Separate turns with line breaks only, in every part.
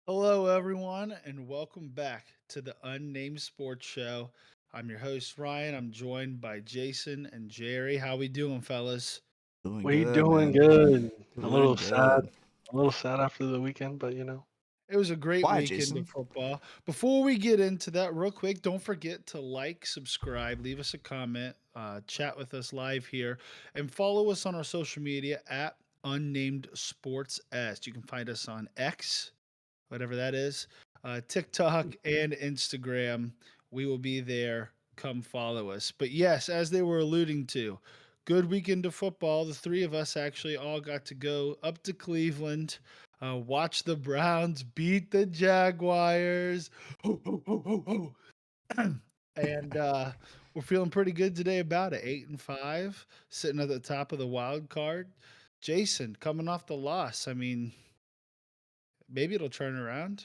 Hello, everyone, and welcome back to the Unnamed Sports Show. I'm your host Ryan. I'm joined by Jason and Jerry. How we doing, fellas?
Doing
We
good,
doing
man.
good. A
Doing
little sad,
good.
after the weekend, but
It was a great
Why,
weekend of
Jason?
football. Before we get into that, real quick, don't forget to like, subscribe, leave us a comment, chat with us live here, and follow us on our social media at Unnamed Sports S. You can find us on X, whatever that is, TikTok and Instagram. We will be there. Come follow us. But yes, as they were alluding to, good weekend of football. The three of us actually all got to go up to Cleveland, watch the Browns beat the Jaguars. Ho, ho, ho, ho, ho. And we're feeling pretty good today about it. 8-5, sitting at the top of the wild card. Jason, coming off the loss. I mean, maybe it'll turn around.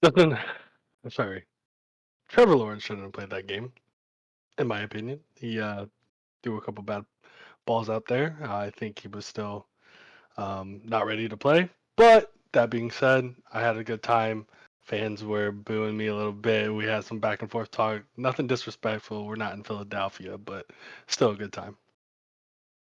doesn't. I'm sorry. Trevor Lawrence shouldn't have played that game, in my opinion. He threw a couple bad balls out there. I think he was still not ready to play. But that being said, I had a good time. Fans were booing me a little bit. We had some back and forth talk. Nothing disrespectful. We're not in Philadelphia, but still a good time.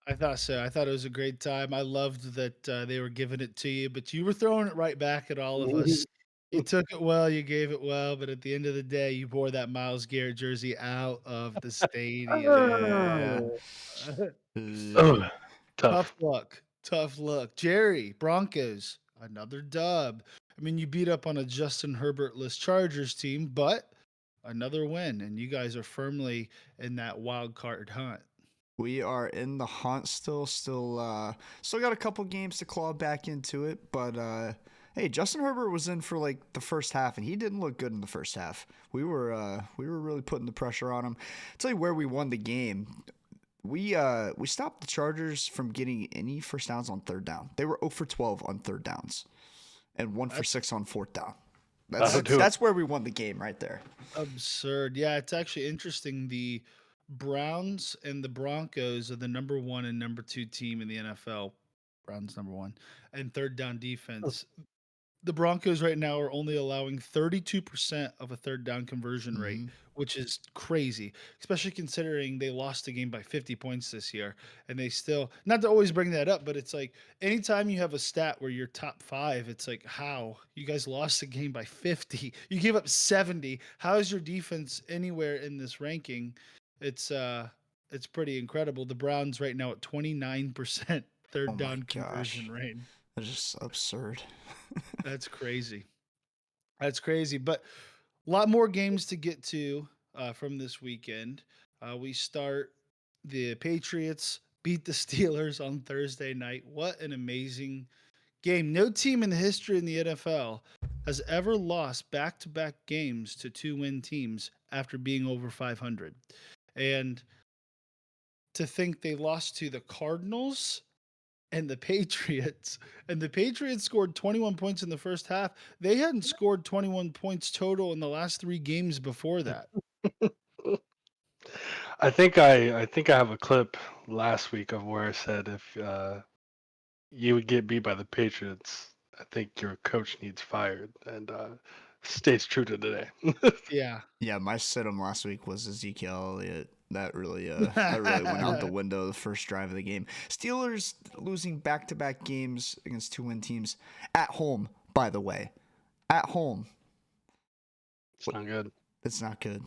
I thought so. I thought it was a great time. I loved that they were giving it to you, but you were throwing it right back at all of us. You took it well, you gave it well, but at the end of the day, you wore that Miles Garrett jersey out of the stadium.
Yeah.
Oh,
Tough
tough.
luck. Tough luck. Jerry, Broncos, another dub. I mean, you beat up on a Justin Herbert-less Chargers team, but another win, and you guys are firmly in that wild card hunt.
We are in the hunt still got a couple games to claw back into it, but hey, Justin Herbert was in for like the first half and he didn't look good in the first half. We were really putting the pressure on him. I'll tell you where we won the game. We stopped the Chargers from getting any first downs on third down. They were 0 for 12 on third downs and 1 for
That's
6 on fourth down.
That'll
That's
do it.
that's where we won the game right there.
absurd. Yeah, it's actually interesting. The Browns and the Broncos are the number one and number two team in the NFL. Browns number one and third down defense. The Broncos right now are only allowing 32% of a third down conversion rate,
Hmm.
which is crazy, especially considering they lost the game by 50 points this year. And they still, not to always bring that up, but it's like anytime you have a stat where you're top five, it's like, how? You guys lost the game by 50. You gave up 70. How is your defense anywhere in this ranking? It's, uh, it's pretty incredible. The Browns right now at 29%
Oh
third
my
down conversion
gosh.
rate.
That's just absurd.
That's crazy. That's crazy. But a lot more games to get to from this weekend. We start the Patriots beat the Steelers on Thursday night. What an amazing game. No team in the history in the NFL has ever lost back to back games to two-win teams after being over 500. And to think they lost to the Cardinals and the Patriots. And the Patriots scored 21 points in the first half. They hadn't scored 21 points total in the last three games before that.
I think I have a clip last week of where I said if you would get beat by the Patriots, I think your coach needs fired, and stays true to today.
Yeah.
Yeah, my sit-em last week was Ezekiel Elliott. That really went out the window the first drive of the game. Steelers losing back-to-back games against two-win teams at home, by the way. At home.
It's not good.
It's not good.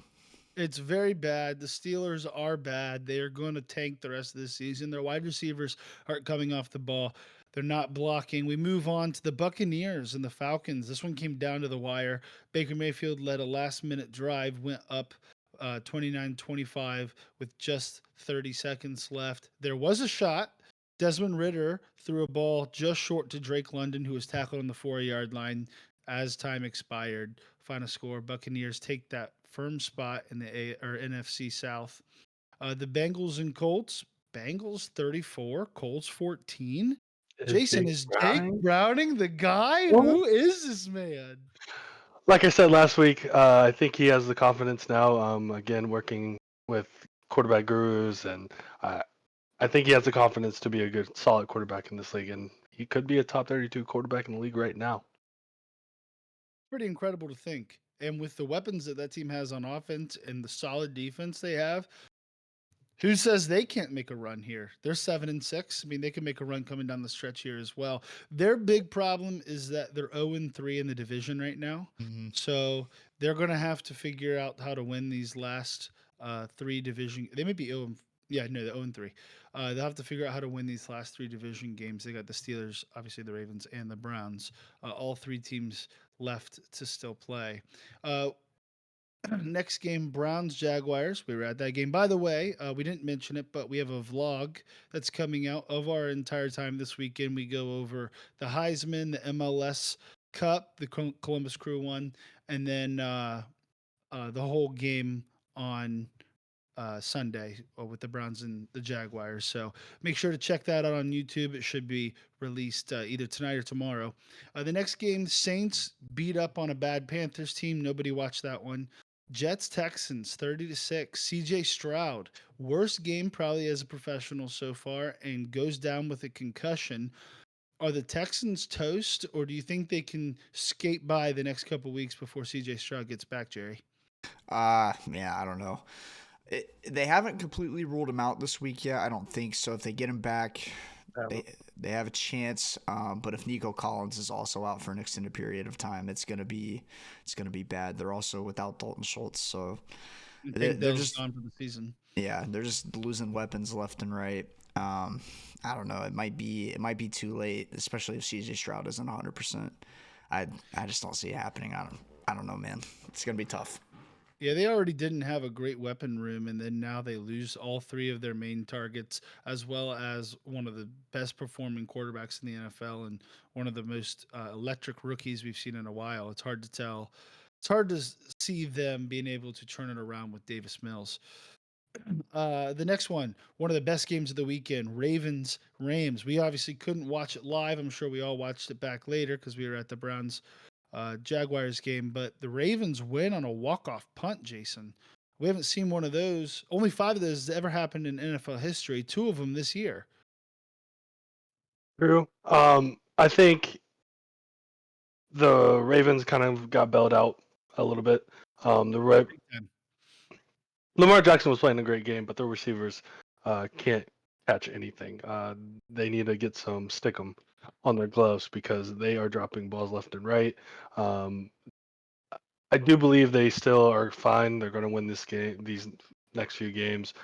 It's very bad. The Steelers are bad. They are going to tank the rest of the season. Their wide receivers aren't coming off the ball. They're not blocking. We move on to the Buccaneers and the Falcons. This one came down to the wire. Baker Mayfield led a last minute drive, went up 29-25 with just 30 seconds left. There was a shot. Desmond Ritter threw a ball just short to Drake London, who was tackled on the 4 yard line as time expired. Final score: Buccaneers take that firm spot in the NFC South. The Bengals and Colts. Bengals 34, Colts 14.
Is
Jason,
Jake
is Jake
Browning?
Browning the guy?
Well,
Who is this man?
like I said last week, I think he has the confidence now. Again, working with quarterback gurus, and I think he has the confidence to be a good, solid quarterback in this league, and he could be a top 32 quarterback in the league right now.
Pretty incredible to think. And with the weapons that that team has on offense and the solid defense they have, who says they can't make a run here? They're 7-6. I mean, they can make a run coming down the stretch here as well. Their big problem is that they're 0-3 in the division right now.
Hmm.
So they're going to have to figure out how to win these last three division. They may be 0. Yeah, no, they're 0-3. They'll have to figure out how to win these last three division games. They got the Steelers, obviously the Ravens, and the Browns. All three teams left to still play. Uh, Next game, Browns Jaguars. We were at that game. By the way, we didn't mention it, but we have a vlog that's coming out of our entire time this weekend. We go over the Heisman, the MLS Cup, the Columbus Crew one, and then the whole game on Sunday with the Browns and the Jaguars. So make sure to check that out on YouTube. It should be released either tonight or tomorrow. The next game, Saints beat up on a bad Panthers team. Nobody watched that one. Jets Texans 30-6. CJ Stroud, worst game probably as a professional so far, and goes down with a concussion. Are the Texans toast, or do you think they can skate by the next couple weeks before CJ Stroud gets back, Jerry?
Yeah, I don't know. They haven't completely ruled him out this week yet. I don't think so. If they get him back, they they have a chance. But if Nico Collins is also out for an extended period of time, it's gonna be bad. They're also without Dalton Schultz, so
I
they're,
think
they're
Bill's
just
gone for the season.
yeah, they're just losing weapons left and right. I don't know. It might be too late, especially if CJ Stroud isn't 100%. I just don't see it happening. I don't know, man. It's gonna be tough.
Yeah, they already didn't have a great weapon room, and then now they lose all three of their main targets, as well as one of the best performing quarterbacks in the NFL and one of the most electric rookies we've seen in a while. It's hard to tell. It's hard to see them being able to turn it around with Davis Mills. The next one of the best games of the weekend, Ravens Rams. We obviously couldn't watch it live. I'm sure we all watched it back later because we were at the Browns Jaguars game, but the Ravens win on a walk-off punt, Jason. We haven't seen one of those. Only five of those ever happened in NFL history. Two of them this year.
True. I think the Ravens kind of got bailed out a little bit.
Big time.
Lamar Jackson was playing a great game, but the receivers can't catch anything. They need to get some stickum on their gloves because they are dropping balls left and right. Um, I do believe they still are fine. They're going to win this game, these next few games,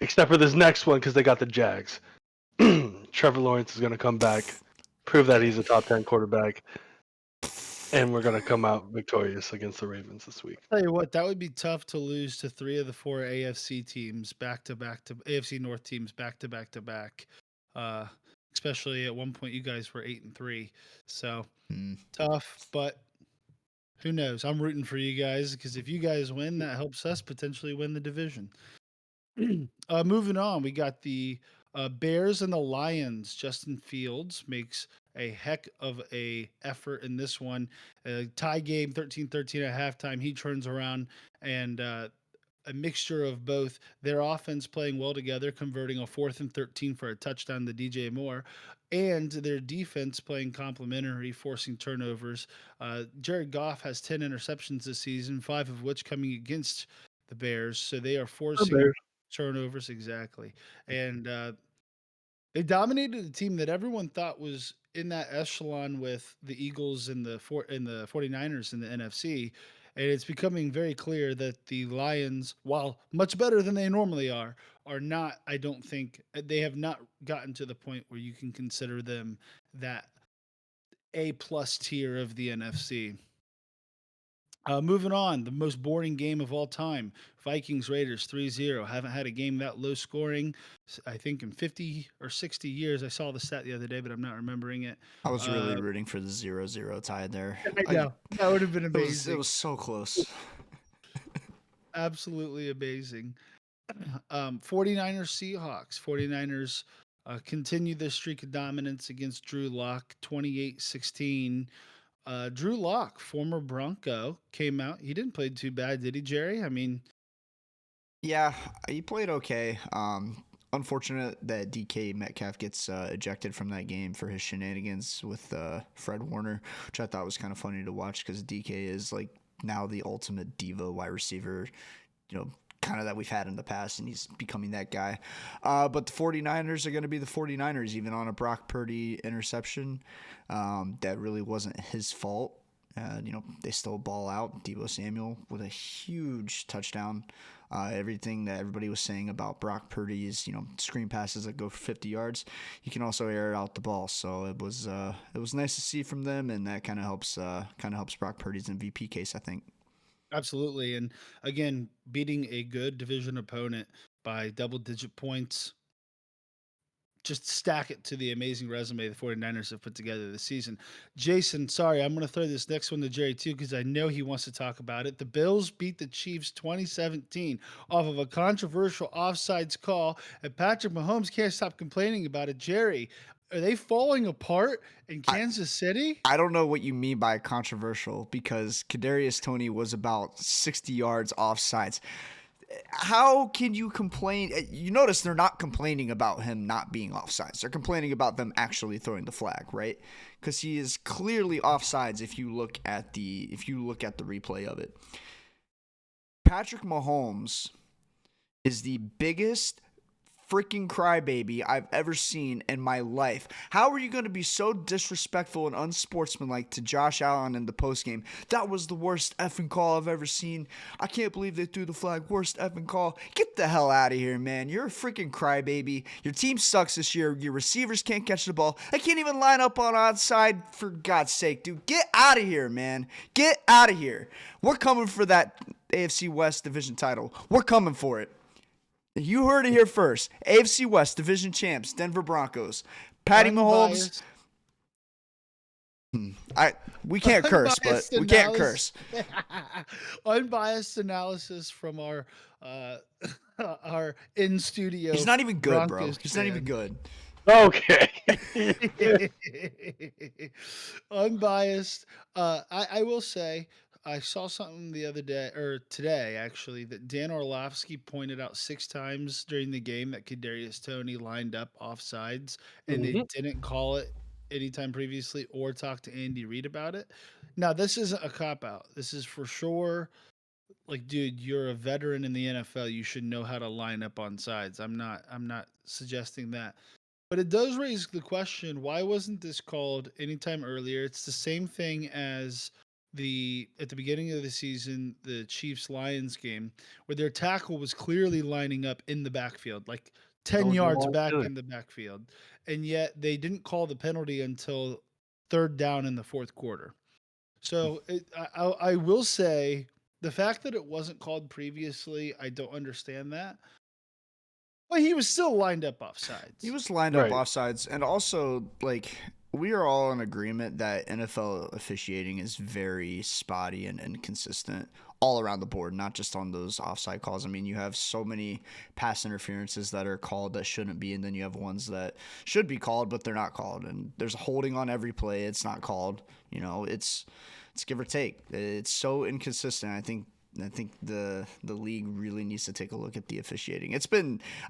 except for this next one because they got the Jags. Trevor Lawrence is going to come back, prove that he's a top 10 quarterback, and we're going to come out victorious against the Ravens this week.
Tell you what, that would be tough to lose to three of the four AFC teams back to back to AFC North teams back to back to back. Uh, Especially at one point, you guys were 8-3, so
Hmm.
tough. But who knows? I'm rooting for you guys because if you guys win, that helps us potentially win the division. Moving on, we got the Bears and the Lions. Justin Fields makes a heck of a effort in this one. Tie game, 13-13 at halftime. He turns around and a mixture of both their offense playing well together, converting a 4th and 13 for a touchdown to DJ Moore, and their defense playing complementary, forcing turnovers. Jared Goff has 10 interceptions this season, five of which coming against the Bears. So they are
The
forcing
Bears.
turnovers exactly. And they dominated a team that everyone thought was in that echelon with the Eagles and the 49ers in the NFC. And it's becoming very clear that the Lions, while much better than they normally are not, I don't think they have not gotten to the point where you can consider them that A plus tier of the NFC. Moving on, the most boring game of all time, Vikings Raiders 3-0. Haven't had a game that low scoring, I think, in 50 or 60 years. I saw the stat the other day, but I'm not remembering it.
I was really
Uh,
rooting for the 0-0 tie there.
I know. That would have been
It
amazing.
was so close.
Absolutely amazing. 49ers Seahawks. 49ers continue their streak of dominance against Drew Lock, 28-16. Drew Lock, former Bronco, came out. He didn't play too bad, did he, Jerry? I mean,
Yeah, he played okay. unfortunate that DK Metcalf gets ejected from that game for his shenanigans with Fred Warner, which I thought was kind of funny to watch because DK is like now the ultimate diva wide receiver, you know, kind of that we've had in the past, and he's becoming that guy. But the 49ers are going to be the 49ers, even on a Brock Purdy interception. That really wasn't his fault. They still ball out. Deebo Samuel with a huge touchdown. Everything that everybody was saying about Brock Purdy's, screen passes that go for 50 yards, he can also air out the ball. So it was nice to see from them, and that kind of helps Brock Purdy's MVP case, I think.
Absolutely. And again, beating a good division opponent by double digit points, just stack it to the amazing resume the 49ers have put together this season. Jason, sorry, I'm going to throw this next one to Jerry too because I know he wants to talk about it. The Bills beat the Chiefs 2017 off of a controversial offsides call, and Patrick Mahomes can't stop complaining about it. Jerry, are they falling apart in
I,
Kansas City?
I don't know what you mean by controversial because Kadarius Toney was about 60 yards offsides. How can you complain? You notice they're not complaining about him not being offsides. They're complaining about them actually throwing the flag, right? Because he is clearly offsides if you look at the replay of it. Patrick Mahomes is the biggest freaking crybaby I've ever seen in my life. How are you going to be so disrespectful and unsportsmanlike to Josh Allen in the postgame? That was the worst effing call I've ever seen. I can't believe they threw the flag. Worst effing call. Get the hell out of here, man. You're a freaking crybaby. Your team sucks this year. Your receivers can't catch the ball. I can't even line up on onside, for God's sake, dude. Get out of here, man. Get out of here. We're coming for that AFC West division title. We're coming for it. You heard it here first. AFC West division champs, Denver Broncos. Patty Mahomes.
Unbiased,
We can't curse, but
unbiased
we can't
analysis.
curse.
Unbiased analysis from our uh, our in
He's
studio
not even good, bro.
Broncos
He's not even
fan.
good.
Okay.
Unbiased. I will say I saw something the other day or today actually that Dan Orlovsky pointed out 6 times during the game that Kadarius Toney lined up offsides and they
Mhm.
didn't call it anytime previously or talk to Andy Reid about it. Now this isn't a cop out. This is for sure like, dude, you're a veteran in the NFL. You should know how to line up on sides. I'm not suggesting that. But it does raise the question, why wasn't this called anytime earlier? It's the same thing as the at the beginning of the season, the Chiefs Lions game, where their tackle was clearly lining up in the backfield, like 10
Told you
yards
all
back
to
in the backfield. And yet they didn't call the penalty until third down in the fourth quarter. So I will say the fact that it wasn't called previously, I don't understand that. But he was still lined up off
He
sides.
was lined up
Right.
offsides, and also like we are all in agreement that NFL officiating is very spotty and inconsistent all around the board, not just on those offside calls. I mean, you have so many pass interferences that are called that shouldn't be, and then you have ones that should be called but they're not called. And there's a holding on every play; it's not called. It's give or take. It's so inconsistent. I think the league really needs to take a look at the officiating. I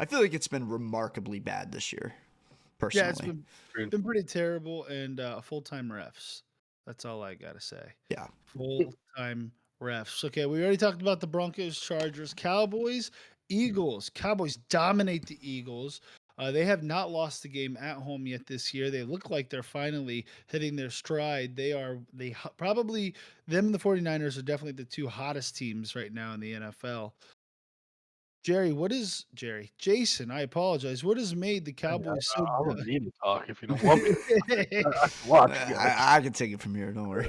feel like it's been remarkably bad this year,
Yeah, it's
personally.
Agreed.
been pretty terrible and full time refs. That's all I gotta say.
Yeah.
Full time refs. Okay, we already talked about the Broncos, Chargers, Cowboys, Eagles. Cowboys dominate the Eagles. They have not lost the game at home yet this year. They look like they're finally hitting their stride. Probably them and the 49ers are definitely the two hottest teams right now in the NFL. Jason, I apologize. What has made the
Hey,
Cowboys so
I don't need to talk if you don't want me to talk. I can watch you guys.
I can take it from here. Don't worry.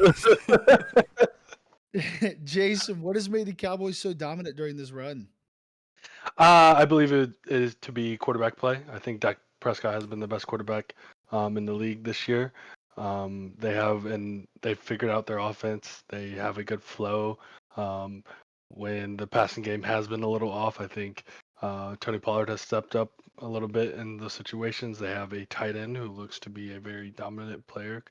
Jason, what has made the Cowboys so dominant during this run?
I believe it is to be quarterback play. I think Dak Prescott has been the best quarterback in the league this year. They've figured out their offense. They have a good flow. Um, when the passing game has been a little off, I think Tony Pollard has stepped up a little bit in those situations. They have a tight end who looks to be a very dominant player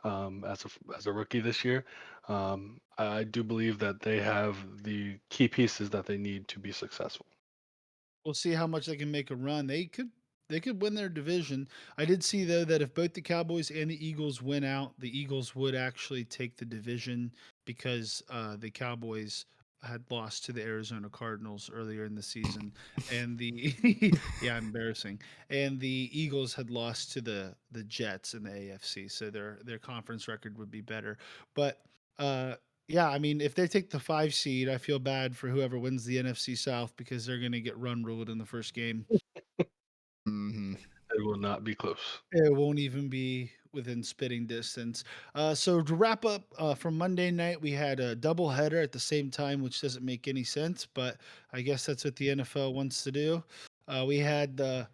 as a rookie this year. I do believe that they have the key pieces that they need to be successful.
We'll see how much they can make a run. They could win their division. I did see though that if both the Cowboys and the Eagles win out, the Eagles would actually take the division because the Cowboys had lost to the Arizona Cardinals earlier in the season, and the yeah, embarrassing. And the Eagles had lost to the Jets in the AFC, so their conference record would be better. But uh, yeah, I mean, if they take the 5 seed, I feel bad for whoever wins the NFC South because they're going to get run ruled in the first game.
Hmm.
It will not be close.
It won't even be within spitting distance. So to wrap up from Monday night, we had a double header at the same time, which doesn't make any sense, but I guess that's what the NFL wants to do. We had the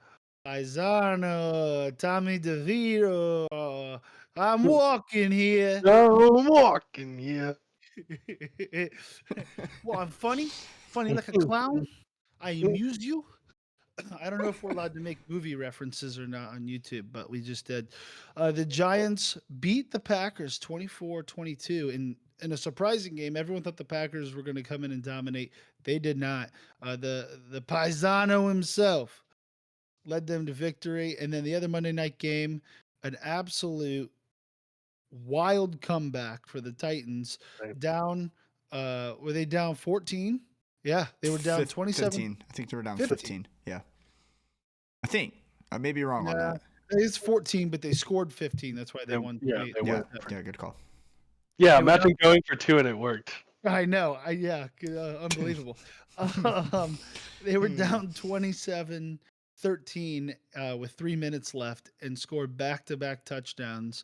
Paisano, Tommy DeVito. I'm walking here.
I'm walking, yeah.
Well, I'm funny, funny like a clown. I amuse you. I don't know if we're allowed to make movie references or not on YouTube, but we just did. The Giants beat the Packers 24-22 in a surprising game. Everyone thought the Packers were going to come in and dominate. They did not. The Paisano himself led them to victory. And then the other Monday night game, an absolute wild comeback for the Titans.
Right.
Down, were they down 14? Yeah, they were down 27
15. I think they were down
50.
15. Yeah. I think. I may be wrong on
Yeah,
that.
it's 14, but they scored 15. That's why they
They,
won
yeah,
20.
they
Yeah.
were.
Yeah, good call.
Yeah,
They were down.
imagine going for 2 and it worked.
I know. Unbelievable. Um, they were
Hmm.
down 27-13 with 3 minutes left and scored back-to-back touchdowns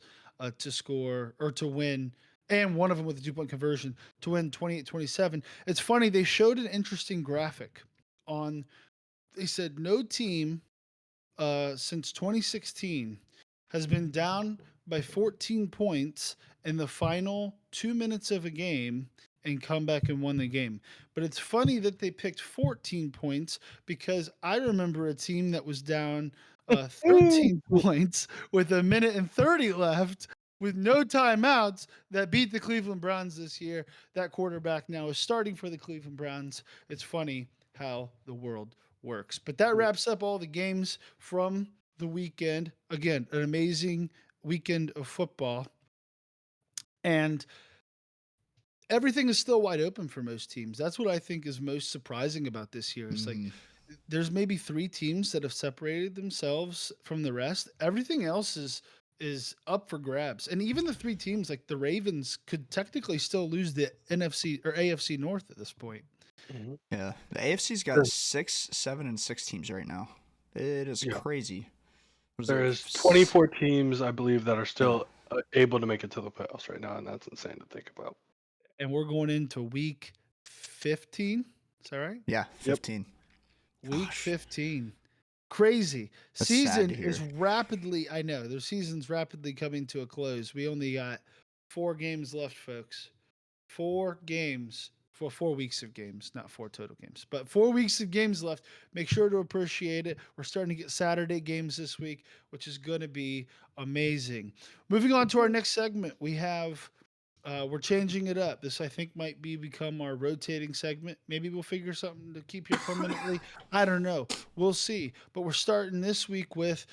to score or to win. And one of them with a 2-point conversion to win 28-27. It's funny. They showed an interesting graphic on, they said no team since 2016 has been down by 14 points in the final 2 minutes of a game and come back and won the game. But it's funny that they picked 14 points because I remember a team that was down 13 points with a minute and 30 left with no timeouts that beat the Cleveland Browns this year. That quarterback now is starting for the Cleveland Browns. It's funny how the world works. But that wraps up all the games from the weekend. Again, an amazing weekend of football. And everything is still wide open for most teams. That's what I think is most surprising about this year. It's like
Hmm.
there's maybe 3 teams that have separated themselves from the rest. Everything else is up for grabs. And even the 3 teams like the Ravens could technically still lose the NFC or AFC North at this point.
Mhm.
Yeah. The AFC's got 6, 7, and 6 teams right now. It is
Yeah.
crazy. Was it?
There's 24 teams, I believe, that are still able to make it to the playoffs right now, and that's insane to think about.
And we're going into week 15. Is that right?
Yeah,
Yep.
15.
Week
Gosh,
15. Crazy.
that's sad
Season
to
is
hear.
rapidly, I know, their season's rapidly coming to a close. We only got 4 games left, folks. 4 games for 4 weeks of games, not 4 total games, but 4 weeks of games left. Make sure to appreciate it. We're starting to get Saturday games this week, which is going to be amazing. Moving on to our next segment, we're changing it up. This I think might become our rotating segment. Maybe we'll figure something to keep here permanently. I don't know. We'll see. But we're starting this week with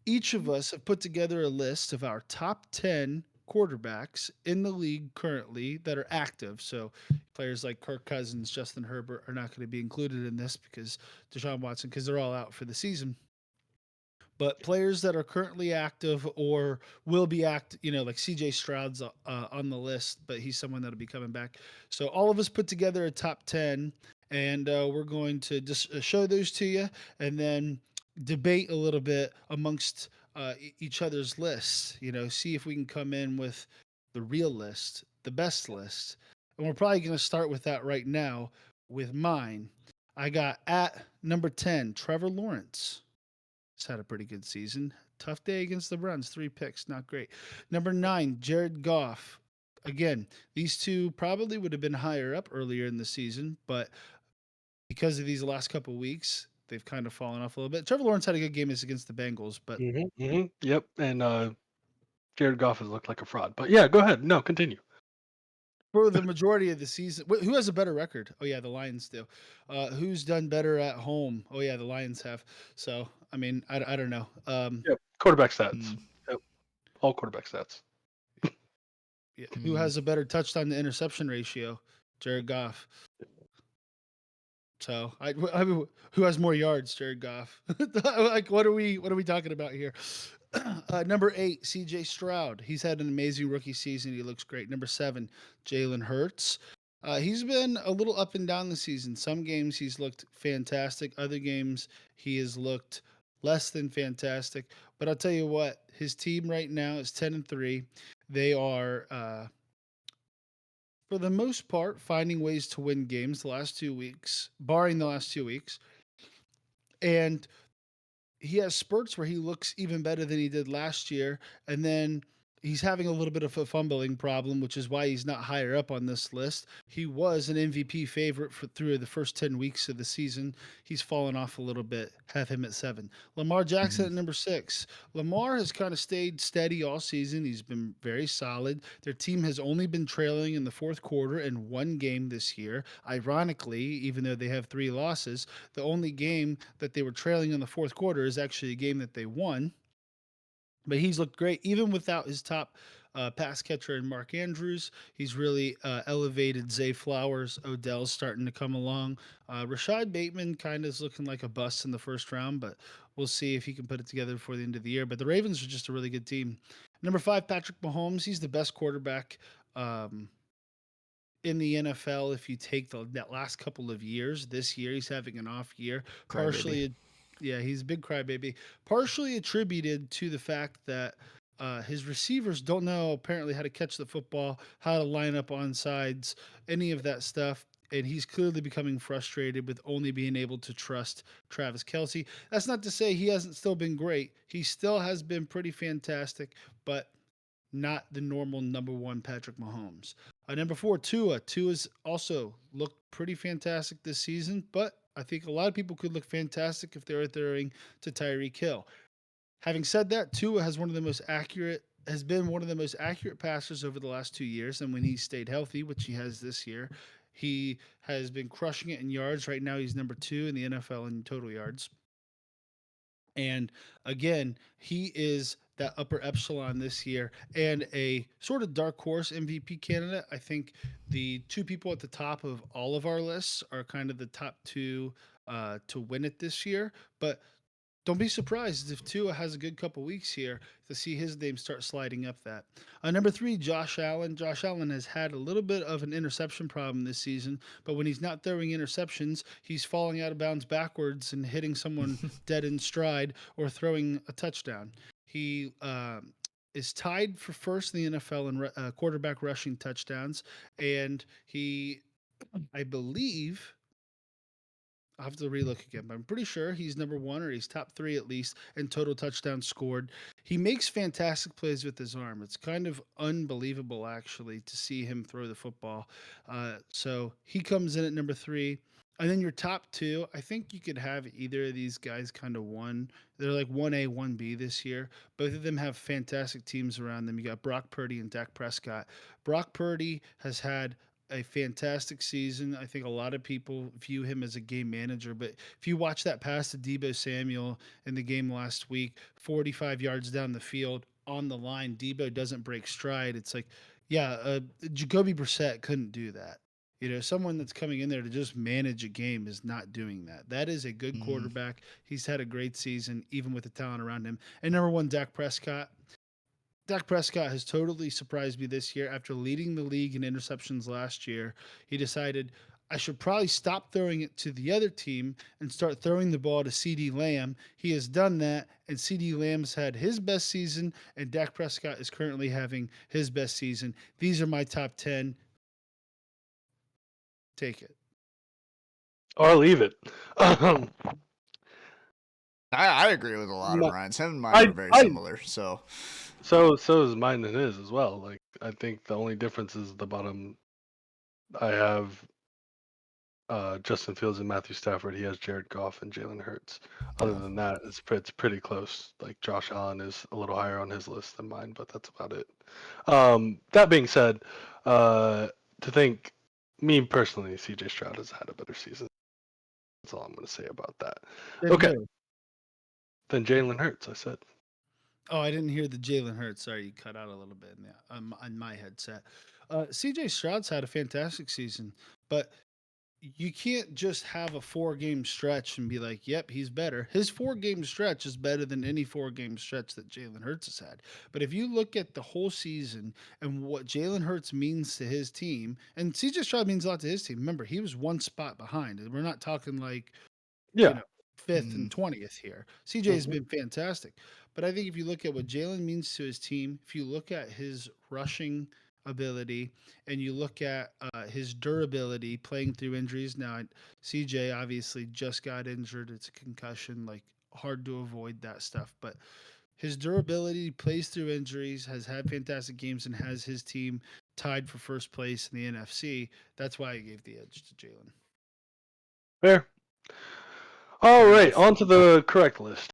each of us have put together a list of our top 10 quarterbacks in the league currently that are active. So players like Kirk Cousins, Justin Herbert are not going to be included in this because Deshaun Watson, because they're all out for the season. But players that are currently active or will be like CJ Stroud's on the list, but he's someone that'll be coming back. So all of us put together a top 10, and we're going to just show those to you and then debate a little bit amongst each other's lists. See if we can come in with the real list, the best list. And we're probably going to start with that right now with mine. I got at number 10, Trevor Lawrence. He's had a pretty good season. Tough day against the Browns. 3 picks, not great. Number 9, Jared Goff. Again, these two probably would have been higher up earlier in the season, but because of these last couple weeks, they've kind of fallen off a little bit. Trevor Lawrence had a good game against the Bengals, but
Yep, and Jared Goff has looked like a fraud. But yeah, go ahead. No, continue.
for the majority of the season. Who has a better record? Oh yeah, the Lions do. Who's done better at home? Oh yeah, the Lions have. So I mean, I don't know.
Yep. Quarterback stats.
Mm,
Yep. All quarterback stats.
Yeah, who
mm.
has a better touchdown to interception ratio? Jared Goff. So I mean, who has more yards? Jared Goff. Like what are we talking about here? Number 8, C.J. Stroud. He's had an amazing rookie season. He looks great. Number 7, Jalen Hurts. He's been a little up and down this season. Some games he's looked fantastic. Other games he has looked less than fantastic. But I'll tell you what, his team right now is 10-3. They are for the most part, finding ways to win games the last 2 weeks, barring the last 2 weeks. And he has spurts where he looks even better than he did last year. And then he's having a little bit of a fumbling problem, which is why he's not higher up on this list. He was an MVP favorite through the first 10 weeks of the season. He's fallen off a little bit, have him at 7. Lamar Jackson
Mhm.
at number 6. Lamar has kind of stayed steady all season. He's been very solid. Their team has only been trailing in the fourth quarter in one game this year. Ironically, even though they have 3 losses, the only game that they were trailing in the fourth quarter is actually a game that they won. But he's looked great even without his top pass catcher in Mark Andrews. He's really elevated Zay Flowers. Odell's starting to come along. Rashad Bateman kind of is looking like a bust in the first round, but we'll see if he can put it together before the end of the year. But the Ravens are just a really good team. Number 5, Patrick Mahomes. He's the best quarterback in the NFL if you take that last couple of years. This year he's having an off year,
Crybaby.
yeah, he's a big crybaby. Partially attributed to the fact that his receivers don't know apparently how to catch the football, how to line up on sides, any of that stuff. And he's clearly becoming frustrated with only being able to trust Travis Kelsey. That's not to say he hasn't still been great. He still has been pretty fantastic, but not the normal number 1 Patrick Mahomes. Number 4, Tua. Tua's also looked pretty fantastic this season, but I think a lot of people could look fantastic if they were throwing to Tyreek Hill. Having said that, Tua has been one of the most accurate passers over the last 2 years, and when he stayed healthy, which he has this year, he has been crushing it in yards. Right now, he's number 2 in the NFL in total yards. And again, he is that upper epsilon this year and a sort of dark horse MVP candidate. I think the 2 people at the top of all of our lists are kind of the top 2 to win it this year. But don't be surprised if Tua has a good couple weeks here to see his name start sliding up that. Number 3, Josh Allen. Josh Allen has had a little bit of an interception problem this season, but when he's not throwing interceptions, he's falling out of bounds backwards and hitting someone dead in stride or throwing a touchdown. He is tied for first in the NFL in quarterback rushing touchdowns, and he, I believe, I'll have to relook again, but I'm pretty sure he's number 1 or he's top 3 at least in total touchdowns scored. He makes fantastic plays with his arm. It's kind of unbelievable, actually, to see him throw the football. So he comes in at number 3. And then your top 2, I think you could have either of these guys kind of one. They're like 1A, 1B this year. Both of them have fantastic teams around them. You got Brock Purdy and Dak Prescott. Brock Purdy has had a fantastic season. I think a lot of people view him as a game manager, but if you watch that pass to Debo Samuel in the game last week, 45 yards down the field on the line, Debo doesn't break stride. It's like, yeah, Jacoby Brissett couldn't do that. Someone that's coming in there to just manage a game is not doing that. That is a good
Mm.
quarterback. He's had a great season, even with the talent around him. And number 1, Dak Prescott. Dak Prescott has totally surprised me this year. After leading the league in interceptions last year, he decided I should probably stop throwing it to the other team and start throwing the ball to CD Lamb. He has done that, and CD Lamb's had his best season, and Dak Prescott is currently having his best season. These are my top 10. Take it.
Or leave it. Um,
I agree with a lot of
my,
Ryan's. Him and mine were
I
very
I
similar. So
so is mine and his as well. Like I think the only difference is the bottom. I have Justin Fields and Matthew Stafford. He has Jared Goff and Jalen Hurts. Other
yeah.
than that, it's pretty close. Like Josh Allen is a little higher on his list than mine, but that's about it. That being said, uh, to think, me personally, CJ Stroud has had a better season. That's all I'm going to say about that.
Then
Okay,
who?
then Jalen Hurts, I said.
Oh, I didn't hear the Jalen Hurts. Sorry, you cut out a little bit on my headset. CJ Stroud's had a fantastic season, but you can't just have a 4 game stretch and be like, yep, he's better. His 4 game stretch is better than any 4 game stretch that Jalen Hurts has had. But if you look at the whole season and what Jalen Hurts means to his team, and CJ Stroud means a lot to his team. Remember, he was 1 spot behind. And we're not talking like, you
Yeah.
know, fifth
Mm.
and 20th here. CJ has
Mhm.
been fantastic. But I think if you look at what Jalen means to his team, if you look at his rushing ability and you look at his durability playing through injuries. Now, CJ obviously just got injured. It's a concussion, like hard to avoid that stuff. But his durability plays through injuries, has had fantastic games, and has his team tied for first place in the NFC. That's why I gave the edge to Jalen.
Fair. All
Fair
right,
enough.
on to the correct list.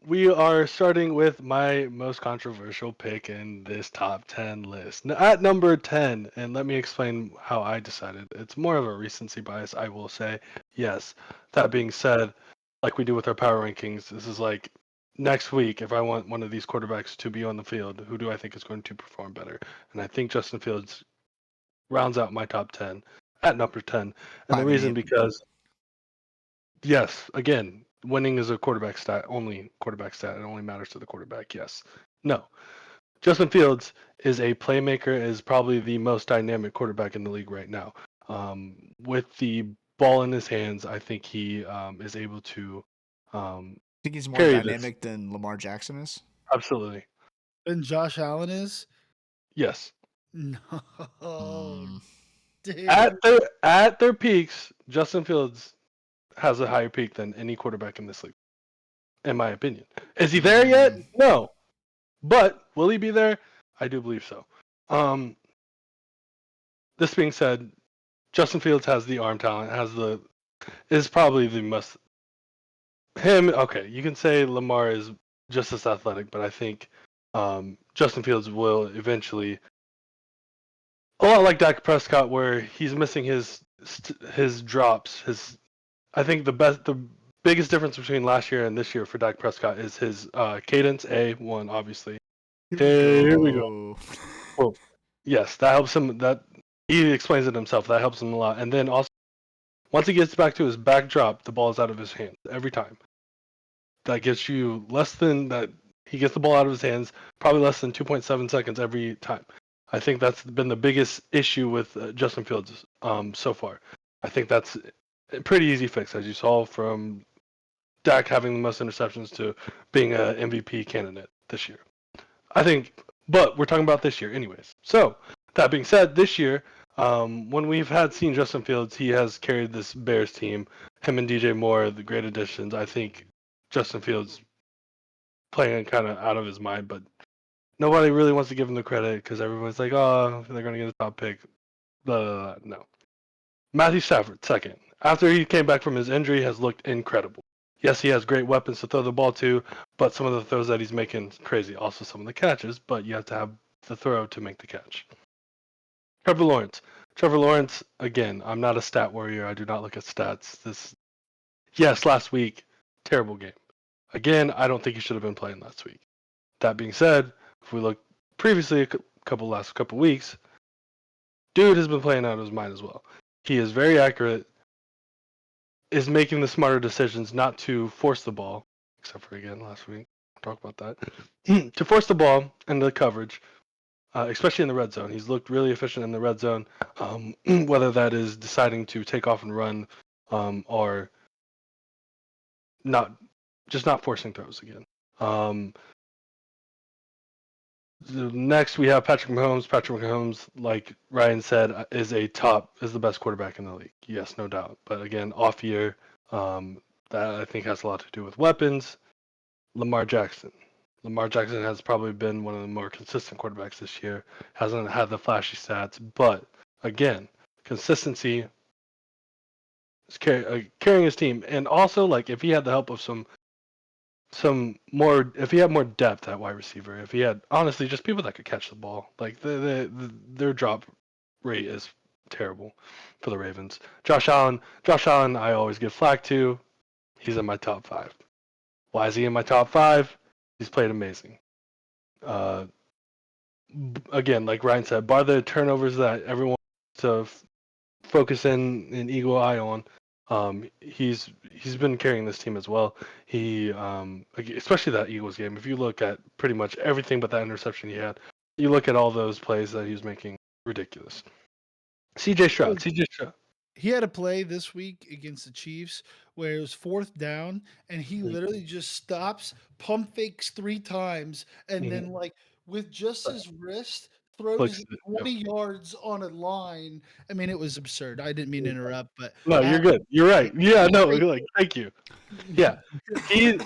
We are starting with my most controversial pick in this top 10 list. At number 10, and let me explain how I decided. It's more of a recency bias, I will say. Yes. That being said, like we do with our power rankings, this is like next week, if I want one of these quarterbacks to be on the field, who do I think is going to perform better? And I think Justin Fields rounds out my top 10 at number 10. And the
5 and
reason
8.
because yes, again, winning is a quarterback stat, only quarterback stat. It only matters to the quarterback. Yes. No. Justin Fields is a playmaker, is probably the most dynamic quarterback in the league right now. With the ball in his hands, I think he is able to
Think he's more
carry this.
dynamic than Lamar Jackson is?
Absolutely.
And Josh Allen is?
Yes.
No,
Mm.
dude.
At their peaks, Justin Fields has a higher peak than any quarterback in this league, in my opinion. Is he there yet?
Mm.
No. But will he be there? I do believe so. Um, this being said, Justin Fields has the arm talent, is probably the most him. Okay, you can say Lamar is just as athletic, but I think Justin Fields will eventually, a lot like Dak Prescott, where he's missing his drops. I think the biggest difference between last year and this year for Dak Prescott is his cadence. A1, obviously.
Here we
Here we go.
go.
Well, yes, that helps him. That he explains it himself. That helps him a lot. And then also, once he gets back to his back drop, the ball is out of his hands every time. That gets you less than that. He gets the ball out of his hands probably less than 2.7 seconds every time. I think that's been the biggest issue with Justin Fields so far. I think that's a pretty easy fix, as you saw from Dak having the most interceptions to being an MVP candidate this year. I think, but we're talking about this year, anyways. So that being said, this year, when we've had seen Justin Fields, he has carried this Bears team. Him and DJ Moore, the great additions. I think Justin Fields playing kind of out of his mind, but nobody really wants to give him the credit because everyone's like, oh, they're going to get a top pick. Blah, blah, blah. No. Matthew Stafford, second. After he came back from his injury, has looked incredible. Yes, he has great weapons to throw the ball to, but some of the throws that he's making is crazy. Also, some of the catches, but you have to have the throw to make the catch. Trevor Lawrence. Trevor Lawrence, again, I'm not a stat warrior. I do not look at stats. Yes, last week, terrible game. Again, I don't think he should have been playing last week. That being said, if we look previously last couple weeks, dude has been playing out of his mind as well. He is very accurate, is making the smarter decisions not to force the ball, except for again last week. We'll talk about that. To force the ball and the coverage, especially in the red zone. He's looked really efficient in the red zone, whether that is deciding to take off and run or not, just not forcing throws again. Next, we have Patrick Mahomes. Patrick Mahomes, like Ryan said, is the best quarterback in the league. Yes, no doubt. But again, off year, that I think has a lot to do with weapons. Lamar Jackson. Lamar Jackson has probably been one of the more consistent quarterbacks this year. Hasn't had the flashy stats, but again, consistency is carrying his team. And also, like if he had the help of some some more, if he had more depth at wide receiver, if he had honestly just people that could catch the ball, like their drop rate is terrible for the Ravens. Josh Allen, I always give flack to. He's in my top 5. Why is he in my top 5? He's played amazing. Uh, Again, like Ryan said, bar the turnovers that everyone wants to focus in an eagle eye on. He's been carrying this team as well. He especially that Eagles game. If you look at pretty much everything but that interception he had, you look at all those plays that he was making, ridiculous. CJ Stroud, CJ Stroud.
He had a play this week against the Chiefs where it was 4th down, and he
Mhm.
literally just stops, pump fakes 3 times, and
Mhm.
then, like, with just his wrist, throws
Flicks
it
it, yep.
20 yards on a line. I mean, it was absurd. I didn't mean to interrupt, but
No, you're
Adam,
good. You're right. Yeah, no,
great.
like thank you. Yeah, he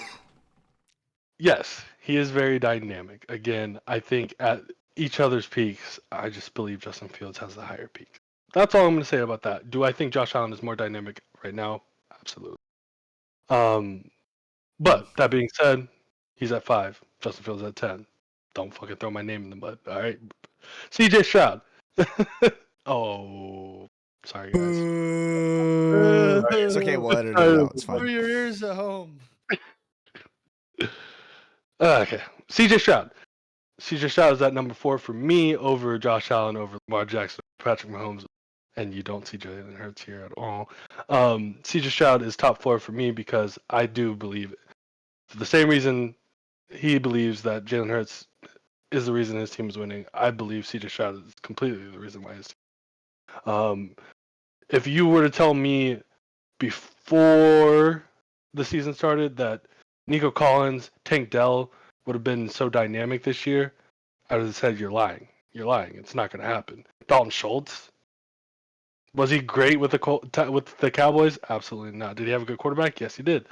yes, he is very dynamic. Again, I think at each other's peaks, I just believe Justin Fields has the higher peak. That's all I'm going to say about that. Do I think Josh Allen is more dynamic right now? Absolutely. Um, but that being said, he's at 5. Justin Fields at 10. Don't fucking throw my name in the mud. All right. CJ Stroud. Oh, sorry guys.
It's okay. We'll edit it
Uh,
out. It's
For
fine.
your ears at home.
okay. CJ Stroud. CJ Stroud is at number 4 for me over Josh Allen, over Lamar Jackson, Patrick Mahomes, and you don't see Jalen Hurts here at all. CJ Stroud is top 4 for me because I do believe it. For the same reason he believes that Jalen Hurts is the reason his team is winning, I believe CJ Stroud is completely the reason why his team. If you were to tell me before the season started that Nico Collins, Tank Dell would have been so dynamic this year, I would have said you're lying. You're lying. It's not going to happen. Dalton Schultz, was he great with the Cowboys? Absolutely not. Did he have a good quarterback? Yes, he did.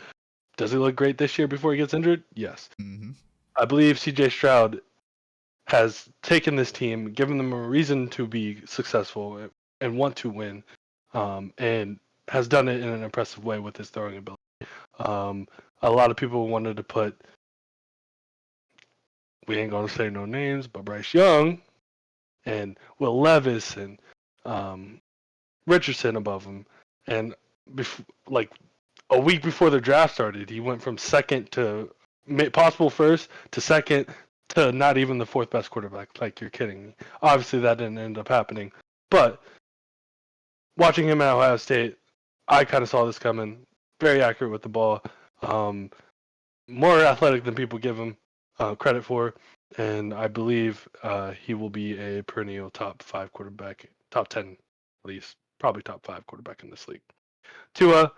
Does he look great this year before he gets injured? Yes.
Mm-hmm.
I believe C.J. Stroud has taken this team, given them a reason to be successful and want to win, and has done it in an impressive way with his throwing ability. Um, a lot of people wanted to put, we ain't gonna say no names, but Bryce Young and Will Levis and um, Richardson above him. And like a week before the draft started, he went from second to possible first to second to not even the 4th best quarterback. Like, you're kidding me. Obviously, that didn't end up happening. But watching him at Ohio State, I kind of saw this coming. Very accurate with the ball. Um, More athletic than people give him credit for. And I believe he will be a perennial top 5 quarterback, top 10 at least, probably top 5 quarterback in this league. Tua,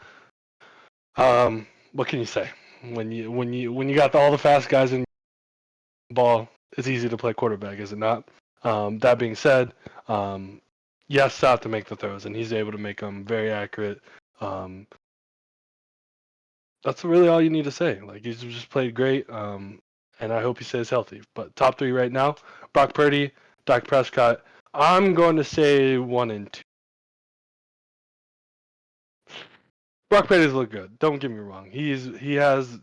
what can you say? When you got all the fast guys in the ball, it's easy to play quarterback, is it not? That being said, yes, stop to make the throws, and he's able to make them very accurate. Um, that's really all you need to say. Like, he's just played great, and I hope he stays healthy. But top 3 right now: Brock Purdy, Dak Prescott. I'm going to say 1 and 2. Brock Purdy's look good. Don't get me wrong. He has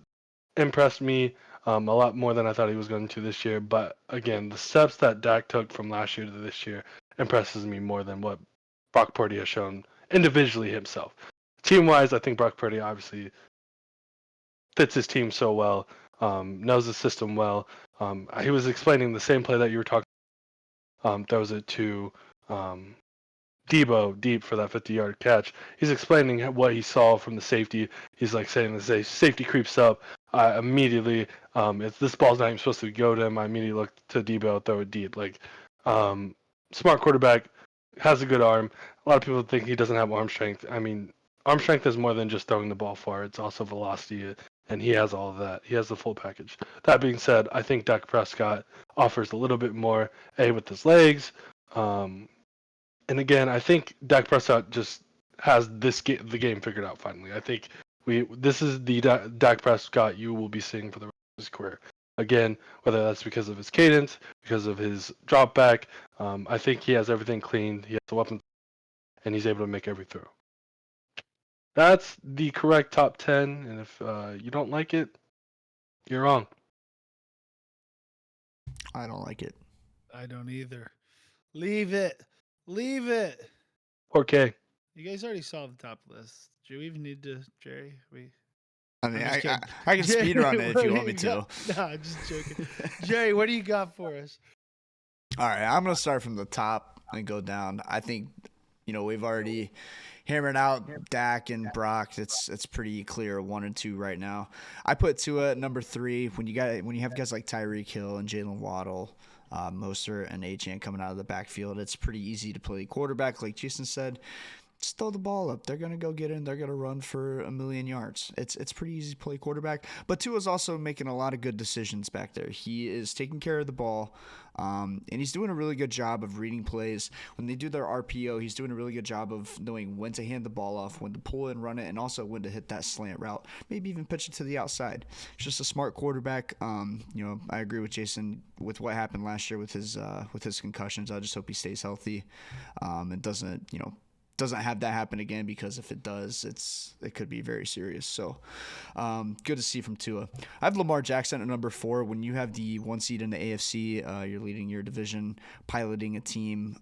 impressed me a lot more than I thought he was going to this year. But again, the steps that Dak took from last year to this year impresses me more than what Brock Purdy has shown individually himself. Team wise, I think Brock Purdy obviously fits his team so well, knows the system well. He was explaining the same play that you were talking. Throws it to Debo deep for that 50-yard catch. He's explaining what he saw from the safety. He's like saying the safety creeps up. I immediately, if this ball's not even supposed to go to him, I immediately look to Debo, throw it deep. Like, smart quarterback, has a good arm. A lot of people think he doesn't have arm strength. I mean, arm strength is more than just throwing the ball far. It's also velocity, and he has all of that. He has the full package. That being said, I think Dak Prescott offers a little bit more, with his legs. Um, and again, I think Dak Prescott just has the game figured out finally. I think this is the Dak Prescott you will be seeing for the rest of his career. Again, whether that's because of his cadence, because of his drop back, I think he has everything cleaned. He has the weapons, and he's able to make every throw. That's the correct top 10. And if you don't like it, You're wrong.
I don't like it.
I don't either. Leave it. Leave it.
Okay.
You guys already saw the top list. Do we even need to, Jerry?
I mean,
I'm just kidding.
I can
Jerry,
speed run it if
what
you
do
want me to.
got? Nah, I'm just joking. Jerry, what do you got for us?
All right, I'm gonna start from the top and go down. I think, we've already hammered out Dak and Brock. It's pretty clear 1 and 2 right now. I put Tua at number 3. When you have guys like Tyreek Hill and Jalen Waddle, Mostert and Achane coming out of the backfield, it's pretty easy to play quarterback. Like Jason said, just throw the ball up. They're gonna go get in. They're gonna run for 1,000,000 yards. It's pretty easy to play quarterback. But Tua's also making a lot of good decisions back there. He is taking care of the ball, and he's doing a really good job of reading plays. When they do their RPO, he's doing a really good job of knowing when to hand the ball off, when to pull and run it, and also when to hit that slant route. Maybe even pitch it to the outside. It's just a smart quarterback. I agree with Jason with what happened last year with his concussions. I just hope he stays healthy, and doesn't have that happen again, because if it does, it could be very serious. So good to see from Tua. I have Lamar Jackson at number 4. When you have the 1 seed in the AFC, you're leading your division, piloting a team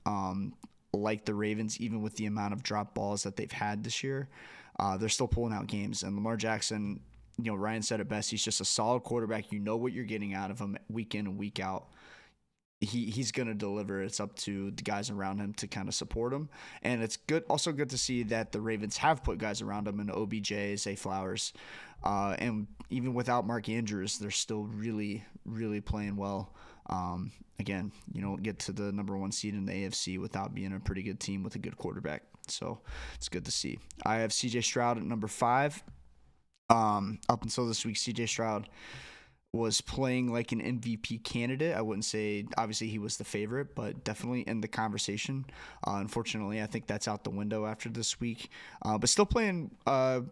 like the Ravens, even with the amount of drop balls that they've had this year, they're still pulling out games. And Lamar Jackson, Ryan said it best, he's just a solid quarterback. You know what you're getting out of him week in and week out. He's going to deliver. It's up to the guys around him to kind of support him. And it's also good to see that the Ravens have put guys around him in OBJ, Zay Flowers. And even without Mark Andrews, they're still really, really playing well. Again, you don't get to the number 1 seed in the AFC without being a pretty good team with a good quarterback. So it's good to see. I have CJ Stroud at number 5. Up until this week, CJ Stroud was playing like an MVP candidate. I wouldn't say obviously he was the favorite, but definitely in the conversation. Unfortunately, I think that's out the window after this week. But still playing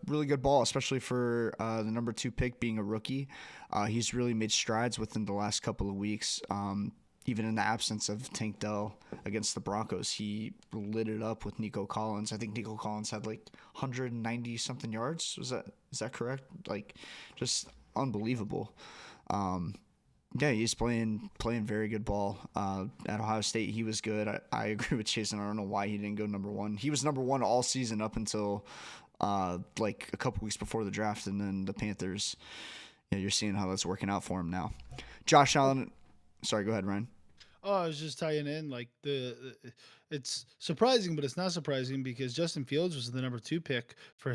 really good ball, especially for the number 2 pick being a rookie. He's really made strides within the last couple of weeks. Even in the absence of Tank Dell against the Broncos, he lit it up with Nico Collins. I think Nico Collins had like 190 something yards. Is that correct? Like, just unbelievable. Yeah, he's playing very good ball. At Ohio State, he was good. I agree with Jason. I don't know why he didn't go number 1. He was number 1 all season up until like a couple weeks before the draft, and then the Panthers. Yeah, you're seeing how that's working out for him now. Josh Allen. Sorry, go ahead, Ryan.
Oh, I was just tying in like it's surprising, but it's not surprising because Justin Fields was the number 2 pick for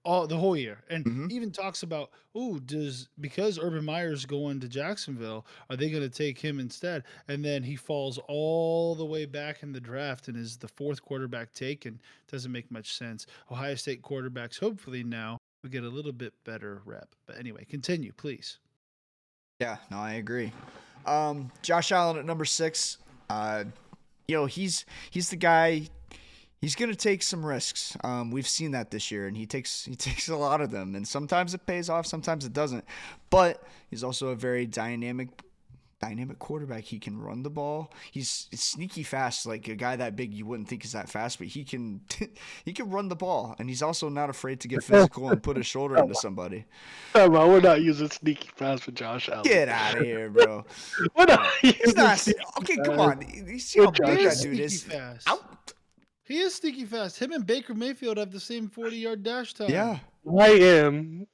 all the whole year, and
Mm-hmm.
even talks about, because Urban Meyer's going to Jacksonville, are they going to take him instead? And then he falls all the way back in the draft and is the 4th quarterback taken. Doesn't make much sense. Ohio State quarterbacks hopefully now will get a little bit better rep. But anyway, continue, please.
Yeah, no, I agree. Josh Allen at number 6. He's the guy. He's gonna take some risks. We've seen that this year, and he takes a lot of them. And sometimes it pays off, sometimes it doesn't. But he's also a very dynamic quarterback. He can run the ball. He's sneaky fast, like a guy that big you wouldn't think is that fast, but he can he can run the ball, and he's also not afraid to get physical and put his shoulder into somebody.
Well, we're not using sneaky fast for Josh Allen.
Get out of here, bro.
We're not
He's not.
sneaky
Okay,
fast.
come on. You see how
Josh
big
He
that
is
dude
sneaky
is.
fast.
Out.
He is sneaky fast. Him and Baker Mayfield have the same 40-yard dash time.
Yeah.
I am.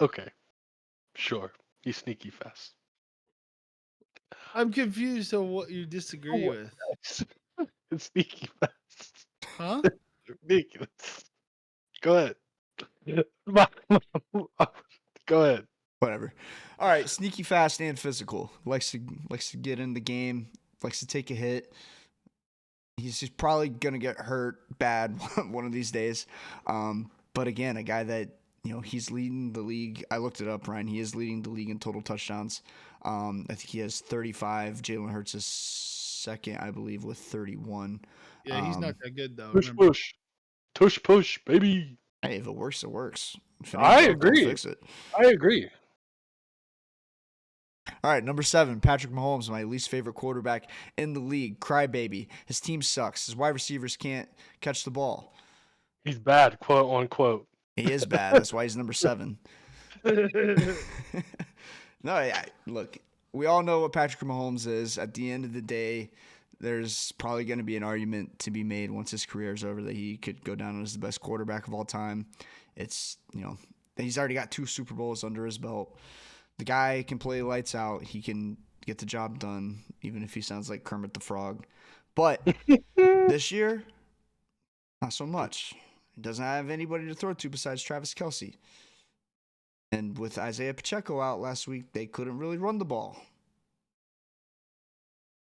Okay. Sure. He's sneaky fast.
I'm confused on what you disagree with.
It's sneaky fast.
Huh?
Ridiculous. Go ahead. Go ahead.
Whatever. All right. Sneaky, fast, and physical. Likes to get in the game. Likes to take a hit. He's just probably gonna get hurt bad one of these days. But again, a guy that he's leading the league. I looked it up, Ryan. He is leading the league in total touchdowns. I think he has 35. Jalen Hurts is second, I believe, with 31.
Yeah, he's not that good though.
Push,
Remember.
push. Tush, push, baby.
Hey, if it works, it works. If it ain't
I
broke, don't
agree.
fix it.
I agree.
All right, number 7, Patrick Mahomes, my least favorite quarterback in the league. Crybaby. His team sucks. His wide receivers can't catch the ball.
He's bad, quote unquote.
He is bad. That's why he's number 7. No, look, we all know what Patrick Mahomes is. At the end of the day, there's probably going to be an argument to be made once his career is over that he could go down as the best quarterback of all time. It's, he's already got 2 Super Bowls under his belt. The guy can play lights out. He can get the job done, even if he sounds like Kermit the Frog. But this year, not so much. He doesn't have anybody to throw to besides Travis Kelce. And with Isaiah Pacheco out last week, they couldn't really run the ball.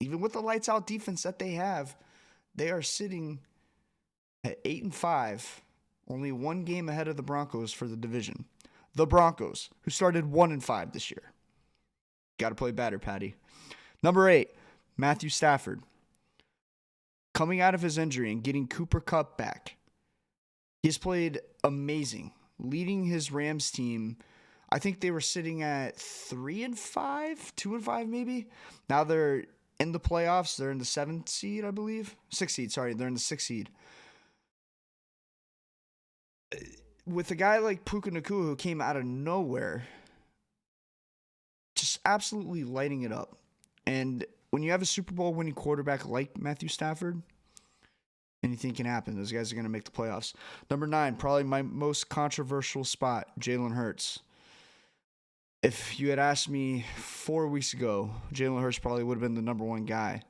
Even with the lights out defense that they have, they are sitting at 8-5, only 1 game ahead of the Broncos for the division. The Broncos, who started 1-5 this year. Got to play better, Patty. Number 8, Matthew Stafford. Coming out of his injury and getting Cooper Kupp back, he's played amazing, leading his Rams team. I think they were sitting at 3-5, 2-5 maybe. Now they're in the playoffs. They're in the 7th seed, I believe. 6th seed, sorry. They're in the 6th seed. With a guy like Puka Nacua who came out of nowhere, just absolutely lighting it up. And when you have a Super Bowl winning quarterback like Matthew Stafford, anything can happen. Those guys are going to make the playoffs. Number 9, probably my most controversial spot, Jalen Hurts. If you had asked me 4 weeks ago, Jalen Hurts probably would have been the number 1 guy.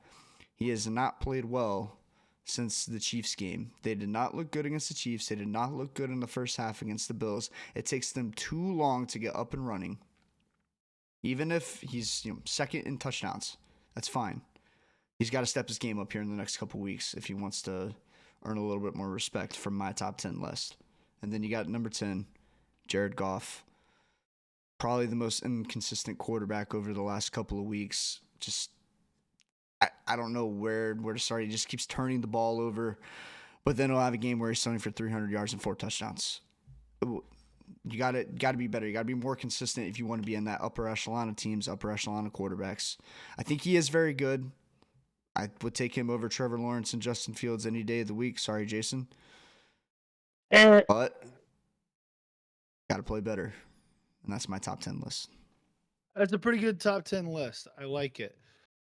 He has not played well since the Chiefs game. They did not look good against the Chiefs. They did not look good in the first half against the Bills. It takes them too long to get up and running. Even if he's second in touchdowns, that's fine. He's got to step his game up here in the next couple weeks if he wants to earn a little bit more respect from my top 10 list. And then you got number 10, Jared Goff. Probably the most inconsistent quarterback over the last couple of weeks. Just, I don't know where to start. He just keeps turning the ball over. But then he'll have a game where he's throwing for 300 yards and 4 touchdowns. You got to be better. You got to be more consistent if you want to be in that upper echelon of teams, upper echelon of quarterbacks. I think he is very good. I would take him over Trevor Lawrence and Justin Fields any day of the week. Sorry, Jason. But got to play better. And that's my top 10 list.
That's a pretty good top 10 list. I like it.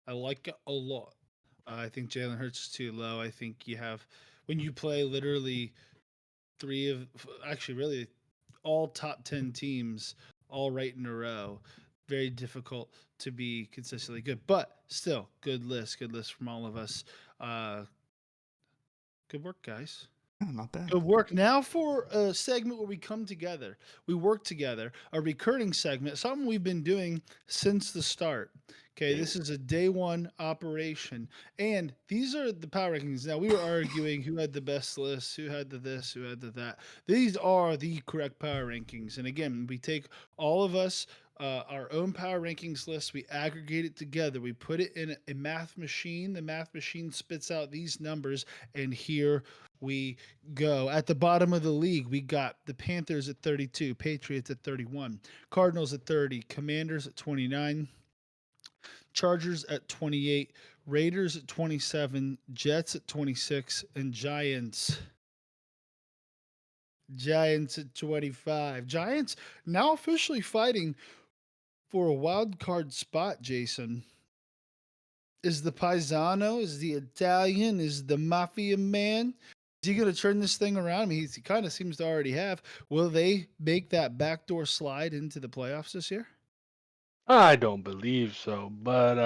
I like it a lot. I think Jalen Hurts is too low. I think when you play literally really all top 10 teams all right in a row, very difficult to be consistently good. But still, good list from all of us. Good work, guys.
Yeah, not bad.
Good work. Now for a segment where we come together. We work together. A recurring segment, something we've been doing since the start. Okay, this is a day 1 operation. And these are the power rankings. Now, we were arguing who had the best list, who had the this, who had the that. These are the correct power rankings. And again, we take all of us, our own power rankings list, we aggregate it together, we put it in a math machine. The math machine spits out these numbers, and here we go. At the bottom of the league, we got the Panthers at 32, Patriots at 31, Cardinals at 30, Commanders at 29, Chargers at 28, Raiders at 27, Jets at 26, and Giants at 25. Giants now officially fighting for a wild card spot, Jason. Is the Paisano, is the Italian, is the Mafia man? Is he going to turn this thing around? I mean, he kind of seems to already have. Will they make that backdoor slide into the playoffs this year?
I don't believe so, but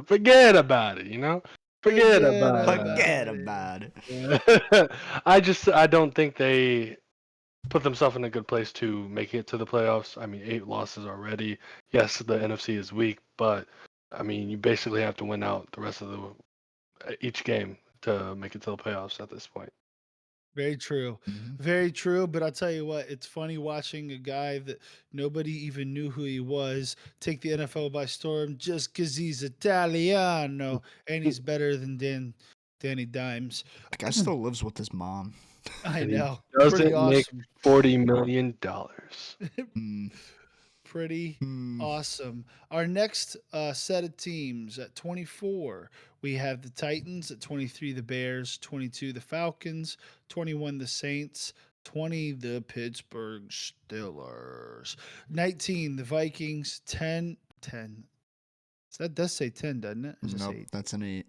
forget about it, Forget
Forget
about
Forget
about it.
about it.
it. I don't think they put themselves in a good place to make it to the playoffs. I mean, 8 losses already. Yes, the NFC is weak, but I mean, you basically have to win out the rest of each game to make it to the playoffs at this point.
Very true.
Mhm.
Very true. But I'll tell you what, it's funny watching a guy that nobody even knew who he was take the NFL by storm just because he's Italiano and he's better than Danny Dimes.
The guy still lives with his mom.
I
And he
know. Pretty
doesn't make
awesome.
$40 million.
Mm.
Pretty
Mm.
awesome. Our next set of teams at 24, we have the Titans. At 23, the Bears. 22, the Falcons. 21, the Saints. 20, the Pittsburgh Steelers. 19, the Vikings. 10, 10. So that does say 10, doesn't it? Or does it
Nope,
say 8?
that's an 8.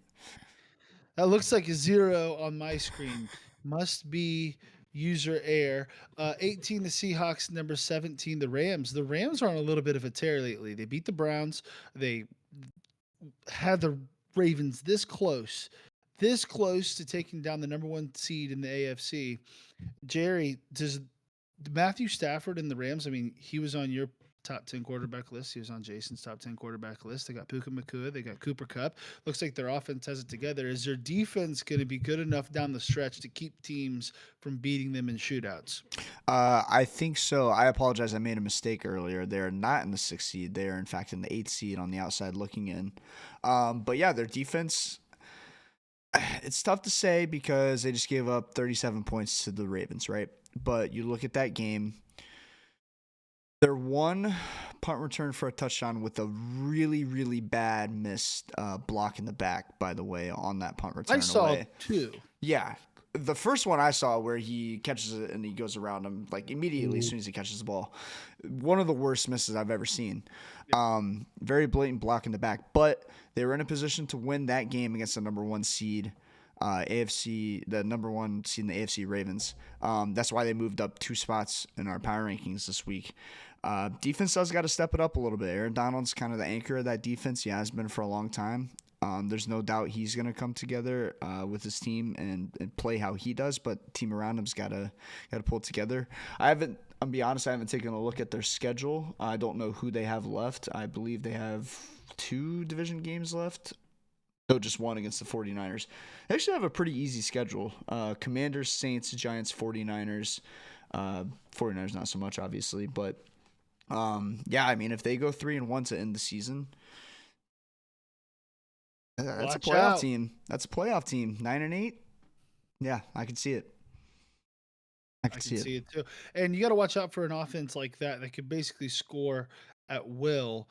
That looks like a 0 on my screen. Must be user error. 18, the Seahawks. Number 17, the Rams. The Rams are on a little bit of a tear lately. They beat the Browns. They had the Ravens this close to taking down the number one seed in the AFC. Jerry, does Matthew Stafford and the Rams? I mean, he was on your top 10 quarterback list. He was on Jason's top 10 quarterback list. They got Puka Nakua. They got Cooper Cup. Looks like their offense has it together. Is their defense going to be good enough down the stretch to keep teams from beating them in shootouts?
I think so. I apologize. I made a mistake earlier. They're not in the 6th seed. They are, in fact, in the 8th seed on the outside looking in. But yeah, their defense, it's tough to say because they just gave up 37 points to the Ravens, right? But you look at that game, their one punt return for a touchdown with a really, really bad missed block in the back, by the way, on that punt return
I saw
away.
two.
Yeah. The first one I saw where he catches it and he goes around him like immediately as soon as he catches the ball. One of the worst misses I've ever seen. Very blatant block in the back. But they were in a position to win that game against the number one seed, the number one seed in the AFC Ravens. That's why they moved up 2 spots in our power rankings this week. Defense does got to step it up a little bit. Aaron Donald's kind of the anchor of that defense. He has been for a long time. There's no doubt he's going to come together with his team and play how he does, but the team around him's got to pull it together. I'll be honest, I haven't taken a look at their schedule. I don't know who they have left. I believe they have 2 division games left. No, just one against the 49ers. They actually have a pretty easy schedule. Commanders, Saints, Giants, 49ers. 49ers not so much, obviously, but yeah, I mean, if they go 3-1 to end the season, that's a
Watch
playoff
out.
team. 9-8. Yeah, I can see it. I
I
can
can
see it.
see it too. And you got to watch out for an offense like that could basically score at will.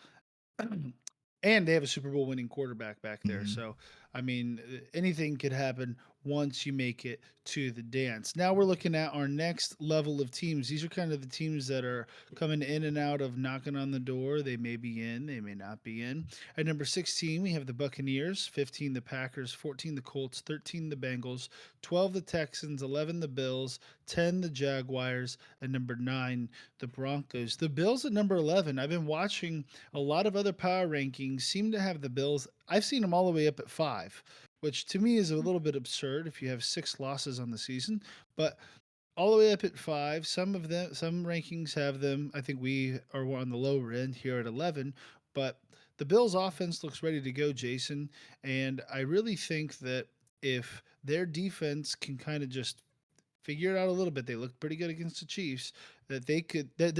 And they have a Super Bowl winning quarterback back there.
Hmm.
So, I mean, anything could happen once you make it to the dance. Now we're looking at our next level of teams. These are kind of the teams that are coming in and out of knocking on the door. They may be in, they may not be in. At number 16, we have the Buccaneers, 15, the Packers, 14, the Colts, 13, the Bengals, 12, the Texans, 11, the Bills, 10, the Jaguars, and number 9, the Broncos. The Bills at number 11. I've been watching a lot of other power rankings seem to have the Bills. I've seen them all the way up at 5, which to me is a little bit absurd if you have 6 losses on the season. But all the way up at 5, some rankings have them. I think we are on the lower end here at 11, but the Bills' offense looks ready to go, Jason. And I really think that if their defense can kind of just figure it out a little bit, they look pretty good against the Chiefs. They're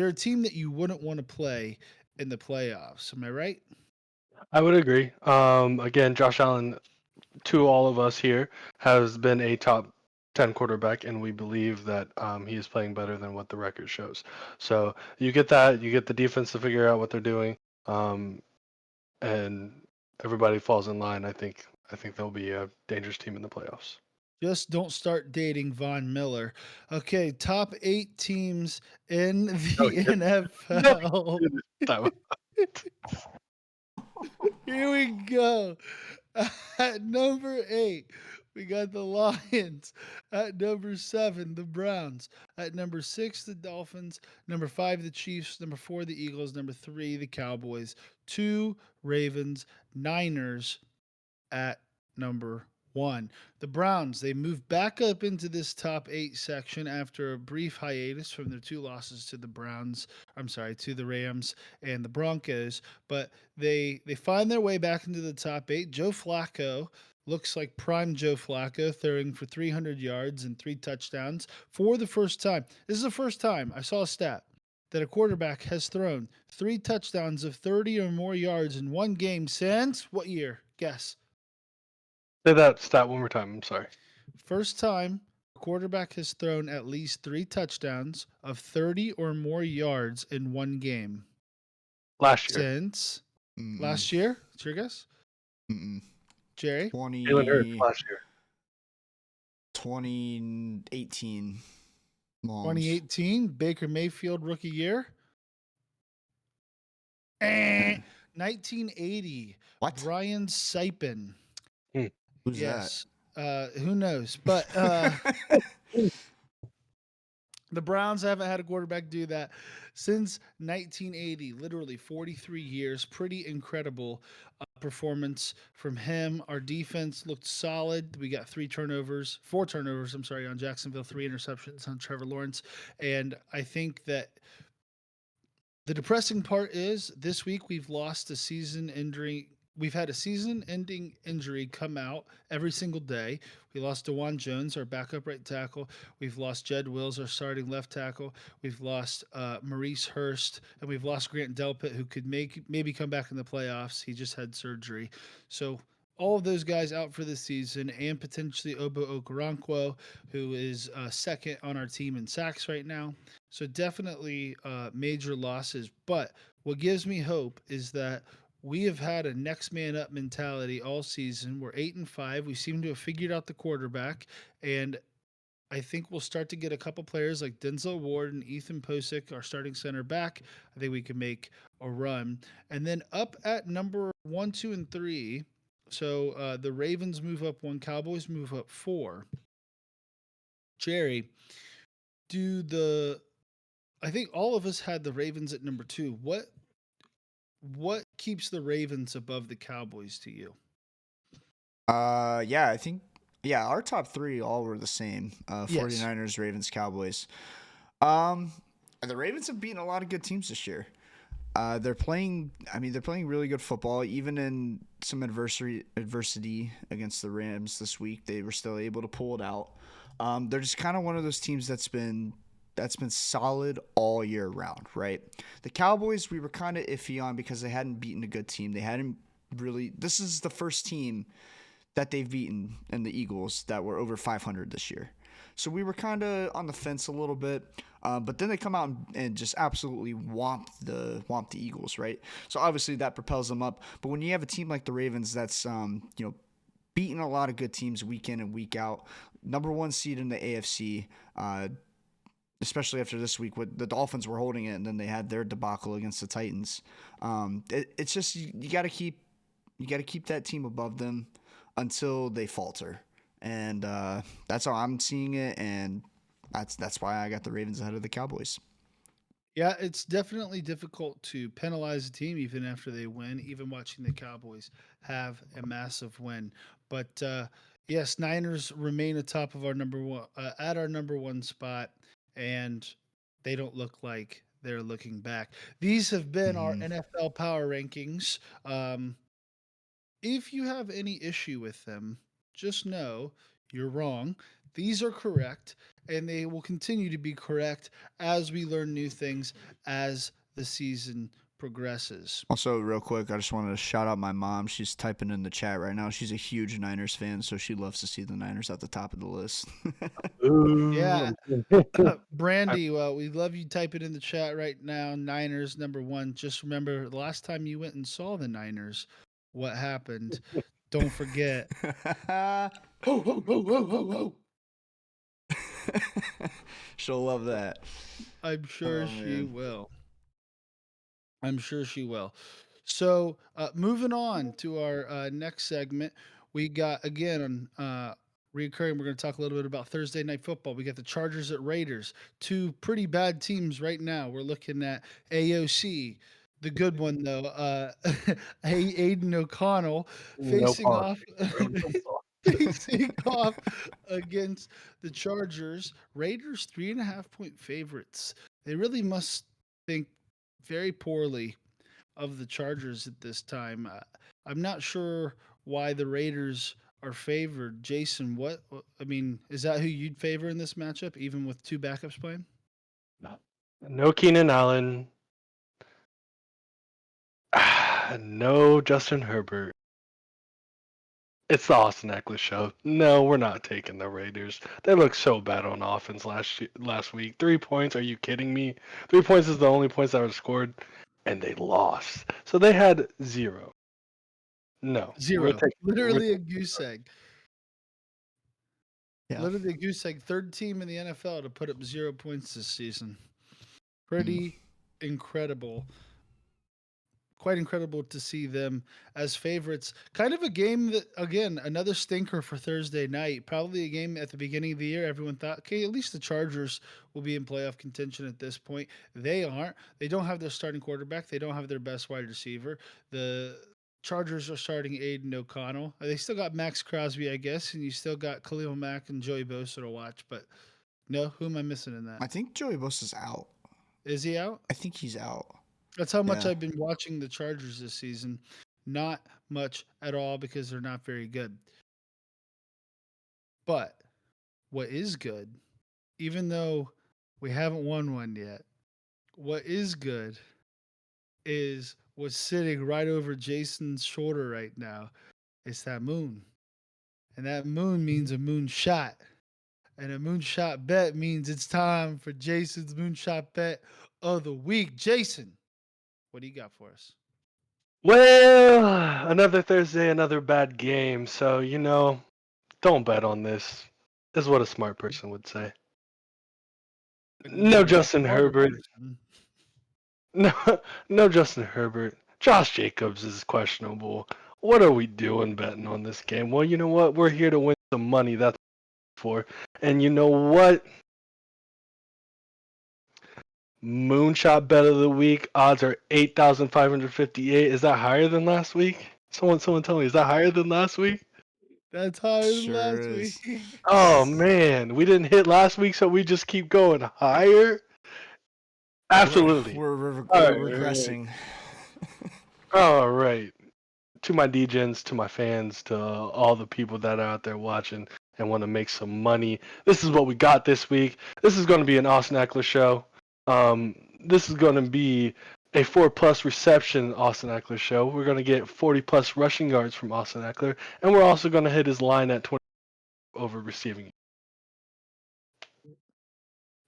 a team that you wouldn't want to play in the playoffs. Am I right?
I would agree. Again, Josh Allen, to all of us here, has been a top 10 quarterback, and we believe that he is playing better than what the record shows. So you get that, you get the defense to figure out what they're doing, and everybody falls in line. I think they'll be a dangerous team in the playoffs.
Just don't start dating Von Miller. Okay, top 8 teams in
Oh,
the
no,
NFL.
that
Here we go. At number 8, we got the Lions. At number 7, the Browns. At number 6, the Dolphins. Number 5, the Chiefs. Number 4, the Eagles. Number 3, the Cowboys. 2, Ravens. Niners at number 1. The Browns, they moved back up into this top 8 section after a brief hiatus from their 2 losses to the to the Rams and the Broncos, but they find their way back into the top 8. Joe Flacco looks like prime Joe Flacco, throwing for 300 yards and 3 touchdowns for the first time. This is the first time I saw a stat that a quarterback has thrown 3 touchdowns of 30 or more yards in one game since what year? Guess.
Say that stat one more time. I'm sorry.
First time a quarterback has thrown at least 3 touchdowns of 30 or more yards in one game
Last year,
since
Mm-mm.
last year. What's your guess,
Mm-mm.
Jerry?
Jalen Hurts
20,
last year.
2018. Longs.
2018, Baker Mayfield rookie year.
Eh.
1980,
What?
Brian Sipin.
Hmm.
Who's that?
Yes. Who knows? But the Browns haven't had a quarterback do that since 1980, literally 43 years. Pretty incredible performance from him. Our defense looked solid. We got four turnovers, I'm sorry, on Jacksonville, three interceptions on Trevor Lawrence. And I think that the depressing part is this week we've lost a season injury. We've had a season ending injury come out every single day. We lost DeJuan Jones, our backup right tackle. We've lost Jed Wills, our starting left tackle. We've lost Maurice Hurst, and we've lost Grant Delpit, who could maybe come back in the playoffs. He just had surgery. So all of those guys out for this season, and potentially Obo Okoronkwo, who is second on our team in sacks right now. So definitely major losses. But what gives me hope is that we have had a next man up mentality all season. We're 8-5. We seem to have figured out the quarterback, and I think we'll start to get a couple players like Denzel Ward and Ethan Posick, our starting center back. I think we can make a run, and then up at number 1, 2, and 3. So the Ravens move up one, Cowboys move up four. Jerry, do the I think all of us had the Ravens at number 2. What keeps the Ravens above the Cowboys to you?
Yeah, I think our top three all were the same.
Yes.
49ers, Ravens, Cowboys. Um, the Ravens have beaten a lot of good teams this year. They're playing. I mean, they're playing really good football. Even in some adversity against the Rams this week, they were still able to pull it out. They're just kind of one of those teams that's been solid all year round, right? The Cowboys we were kind of iffy on because they hadn't beaten a good team. They hadn't really. This is the first team that they've beaten in the Eagles that were over 500 this year. So we were kind of on the fence a little bit, but then they come out and just absolutely womp the Eagles, right? So obviously that propels them up. But when you have a team like the Ravens that's beating a lot of good teams week in and week out, number one seed in the AFC, especially after this week, with the Dolphins were holding it, and then they had their debacle against the Titans. It's just you got to keep that team above them until they falter, and that's how I'm seeing it, and that's why I got the Ravens ahead of the Cowboys.
Yeah, it's definitely difficult to penalize a team even after they win, even watching the Cowboys have a massive win. But yes, Niners remain atop of our number one at our number one spot, and they don't look like they're looking back. These have been our
Mm-hmm.
NFL power rankings. If you have any issue with them, just know you're wrong. These are correct, and they will continue to be correct as we learn new things as the season progresses.
Also, real quick, I just wanted to shout out my mom. She's typing in the chat right now. She's a huge Niners fan, so she loves to see the Niners at the top of the list.
Yeah,
Ooh, I-
Brandy, well, we love you. Type it in the chat right now. Niners number one. Just remember the last time you went and saw the Niners, what happened. Don't forget. Ho, ho, ho, ho, ho, ho.
She'll love that.
I'm sure
Oh
she
man.
will. I'm sure she will. So, moving on to our next segment, we got again on reoccurring. We're going to talk a little bit about Thursday night football. We got the Chargers at Raiders, two pretty bad teams right now. We're looking at AOC, the good one though. Aiden O'Connell
no
facing
pause.
off.
Bro, no pause.
Facing off against the Chargers. Raiders 3.5 point favorites. They really must think very poorly of the Chargers at this time. I'm not sure why the Raiders are favored. Jason, I mean, is that who you'd favor in this matchup, even with two backups playing?
No Keenan Allen. No Justin Herbert. It's the Austin Eckler show. No, we're not taking the Raiders. They look so bad on offense last week. 3 points? Are you kidding me? 3 points is the only points that were scored, and they lost. So they had zero. No, we're
Zero.
taking. We're
Literally a
taking
goose egg.
Yeah.
Literally, the goose egg, third team in the NFL to put up 0 points this season.
Mm.
Pretty incredible. Quite incredible to see them as favorites. Kind of a game that, again, another stinker for Thursday night. Probably a game at the beginning of the year. Everyone thought, okay, at least the Chargers will be in playoff contention at this point. They aren't. They don't have their starting quarterback. They don't have their best wide receiver. The Chargers are starting Aiden O'Connell. They still got Max Crosby, I guess, and you still got Khalil Mack and Joey Bosa to watch. But no, who am I missing in that?
I think Joey Bosa's out.
Is he out?
I think he's out.
That's how much
Yeah.
I've been watching the Chargers this season. Not much at all because they're not very good. But what is good, even though we haven't won one yet, what is good is what's sitting right over Jason's shoulder right now. It's that moon. And that moon means a moonshot. And a moonshot bet means it's time for Jason's moonshot bet of the week. Jason, what do you got for us?
Well, another Thursday, another bad game. So, don't bet on this, is what a smart person would say. No
A
Justin
smarter
Herbert.
person.
No, no Justin Herbert. Josh Jacobs is questionable. What are we doing betting on this game? Well, you know what? We're here to win some money. That's for. And you know what? Moonshot bet of the week. Odds are 8,558. Is that higher than last week? Someone tell me. Is that higher than last week?
That's higher than
Sure
last week.
is.
Oh man, we didn't hit last week, so we just keep going higher.
We're
Absolutely.
we're, we're,
All
we're
right, all right.
regressing.
All right. To my DJs, to my fans, to all the people that are out there watching and want to make some money. This is what we got this week. This is going to be an Austin Eckler show. This is going to be a 4+ reception Austin Eckler show. We're going to get 40+ rushing yards from Austin Eckler, and we're also going to hit his line at 20 over receiving.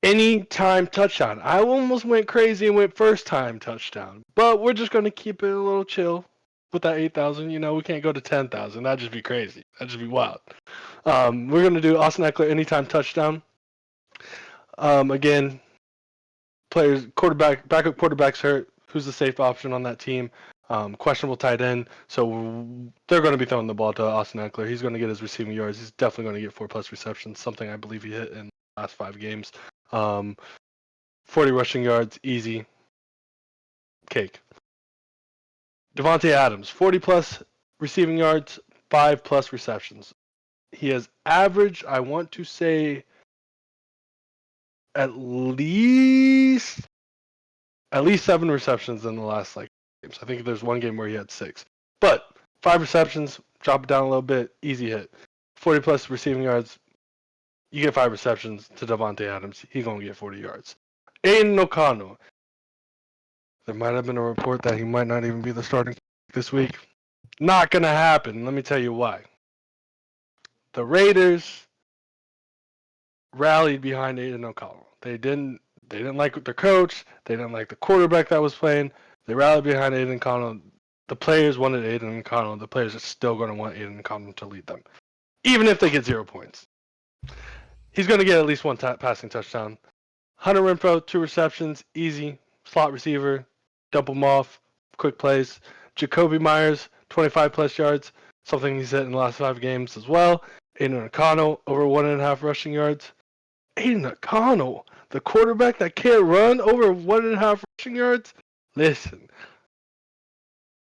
Anytime touchdown. I almost went crazy and went first time touchdown, but we're just going to keep it a little chill with that 8,000. We can't go to 10,000. That'd just be crazy. That'd just be wild. We're going to do Austin Eckler anytime touchdown. Again, backup quarterback's hurt. Who's the safe option on that team? Questionable tight end. So they're going to be throwing the ball to Austin Eckler. He's going to get his receiving yards. He's definitely going to get 4+ receptions, something I believe he hit in the last 5 games. 40 rushing yards, easy. Cake. Devontae Adams, 40+ receiving yards, 5+ receptions. He has averaged, I want to say, at least 7 receptions in the last games. I think there's one game where he had 6. But 5 receptions, drop it down a little bit, easy hit. 40+ receiving yards, you get 5 receptions to Devontae Adams, he's going to get 40 yards. Aiden O'Connell. There might have been a report that he might not even be the starting this week. Not going to happen. Let me tell you why. The Raiders rallied behind Aiden O'Connell. They didn't like their coach. They didn't like the quarterback that was playing. They rallied behind Aiden O'Connell. The players wanted Aiden O'Connell. The players are still going to want Aiden O'Connell to lead them, even if they get 0 points. He's going to get at least one passing touchdown. Hunter Renfrow, 2 receptions, easy. Slot receiver, dump him off, quick plays. Jacoby Myers, 25+ yards, something he's hit in the last 5 games as well. Aiden O'Connell, over 1.5 rushing yards. Aiden O'Connell, the quarterback that can't run, over 1.5 rushing yards. Listen,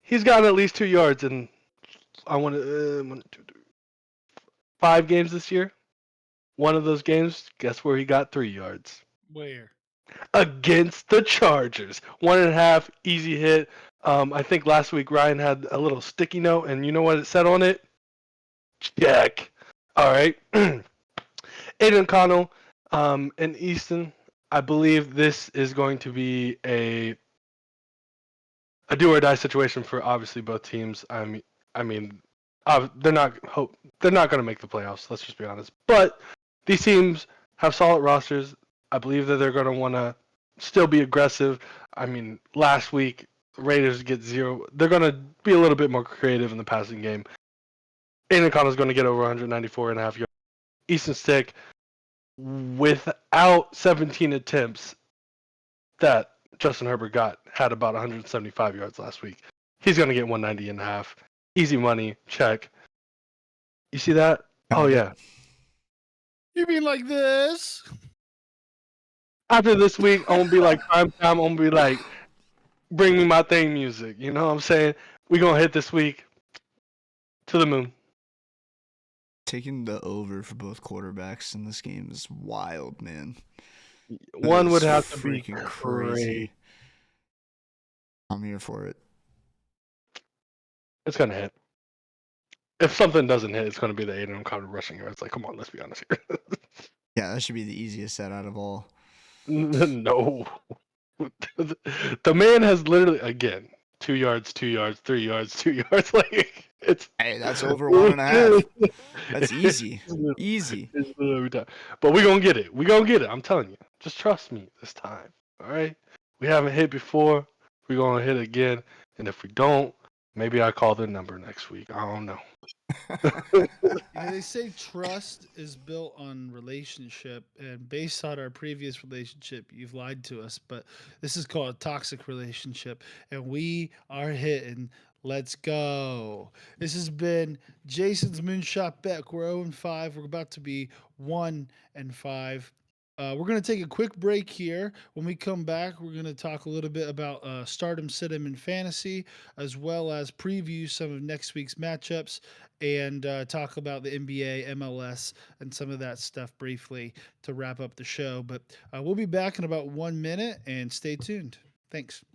he's gotten at least 2 yards in, I want to, 5 games this year. One of those games, guess where he got 3 yards?
Where?
Against the Chargers. 1.5, easy hit. I think last week Ryan had a little sticky note, and you know what it said on it? Check. All right. Aiden O'Connell and Easton, I believe this is going to be a do or die situation for obviously both teams. They're not going to make the playoffs. Let's just be honest. But these teams have solid rosters. I believe that they're going to want to still be aggressive. Last week Raiders get 0. They're going to be a little bit more creative in the passing game. Aiden O'Connell's going to get over 194.5 yards. Easton Stick without 17 attempts that Justin Herbert had about 175 yards last week. He's going to get 190.5. Easy money, check. You see that? Oh,
Found it.
yeah.
You mean like this?
After this week, I'm going to be like prime time. I'm going to be like, bring me my theme music. You know what I'm saying? We're going to hit this week to the moon.
Taking the over for both quarterbacks in this game is wild, man.
One would
It's
have to be
freaking
crazy.
crazy. I'm here for it.
It's going to hit. If something doesn't hit, it's going to be the Aiden O'Connor rushing yards. Like, come on, let's be honest here.
Yeah, that should be the easiest set out of all.
No. The man has literally, again, 2 yards, 2 yards, 3 yards, 2 yards. Like, it's.
Hey, that's over 1.5. That's easy. Easy.
It's literally done. But we're going to get it. We're going to get it. I'm telling you. Just trust me this time. All right? We haven't hit before. We're going to hit again. And if we don't, maybe I call the number next week. I don't know.
They say trust is built on relationship, and based on our previous relationship, you've lied to us. But this is called a toxic relationship, and we are hitting. Let's go. This has been Jason's Moonshot Bet. We're 0-5. We're about to be 1-5. We're going to take a quick break here. When we come back, we're going to talk a little bit about Stardom, Situm, and Fantasy, as well as preview some of next week's matchups and talk about the NBA, MLS, and some of that stuff briefly to wrap up the show. But we'll be back in about 1 minute, and stay tuned. Thanks.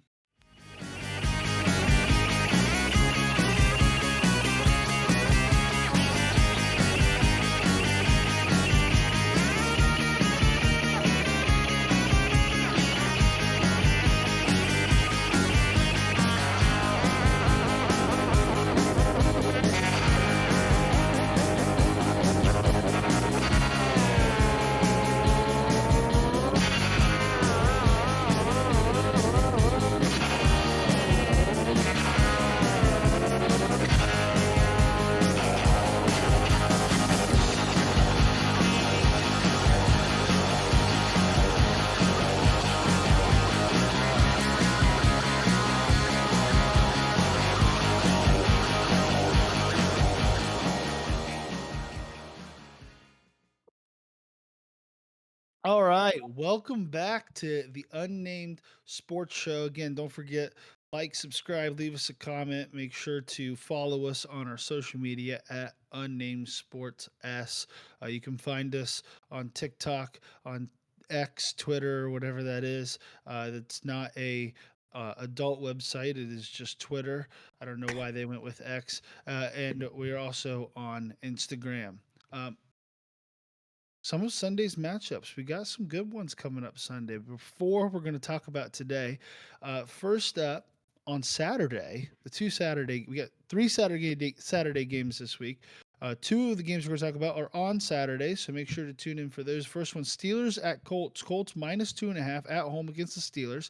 All right, welcome back to the Unnamed Sports Show. Again, don't forget, like, subscribe, leave us a comment. Make sure to follow us on our social media at Unnamed Sports S. You can find us on TikTok, on X, Twitter, whatever that is. That's not a adult website. It is just Twitter. I don't know why they went with X. And we're also on Instagram. Um, some of Sunday's matchups. We got some good ones coming up Sunday. Before we're going to talk about today, first up on Saturday, we got three Saturday games this week. Two of the games we're going to talk about are on Saturday, so make sure to tune in for those. First one, Steelers at Colts. Colts -2.5 at home against the Steelers.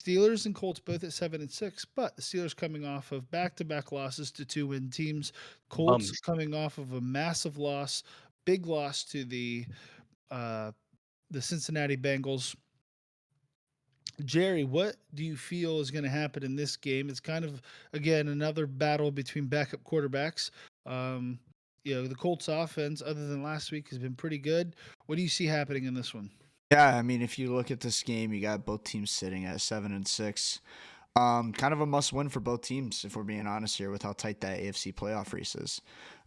Steelers and Colts both at 7-6, but the Steelers coming off of back-to-back losses to two-win teams. Colts
Bums.
coming off of a massive loss, big loss to uh, the Cincinnati Bengals. Jerry, what do you feel is going to happen in this game? It's kind of, again, another battle between backup quarterbacks. Um, the Colts offense, other than last week, has been pretty good. What do you see happening in this one?
Yeah, I mean, if you look at this game, you got both teams sitting at 7-6. Kind of a must-win for both teams, if we're being honest here, with how tight that AFC playoff race is.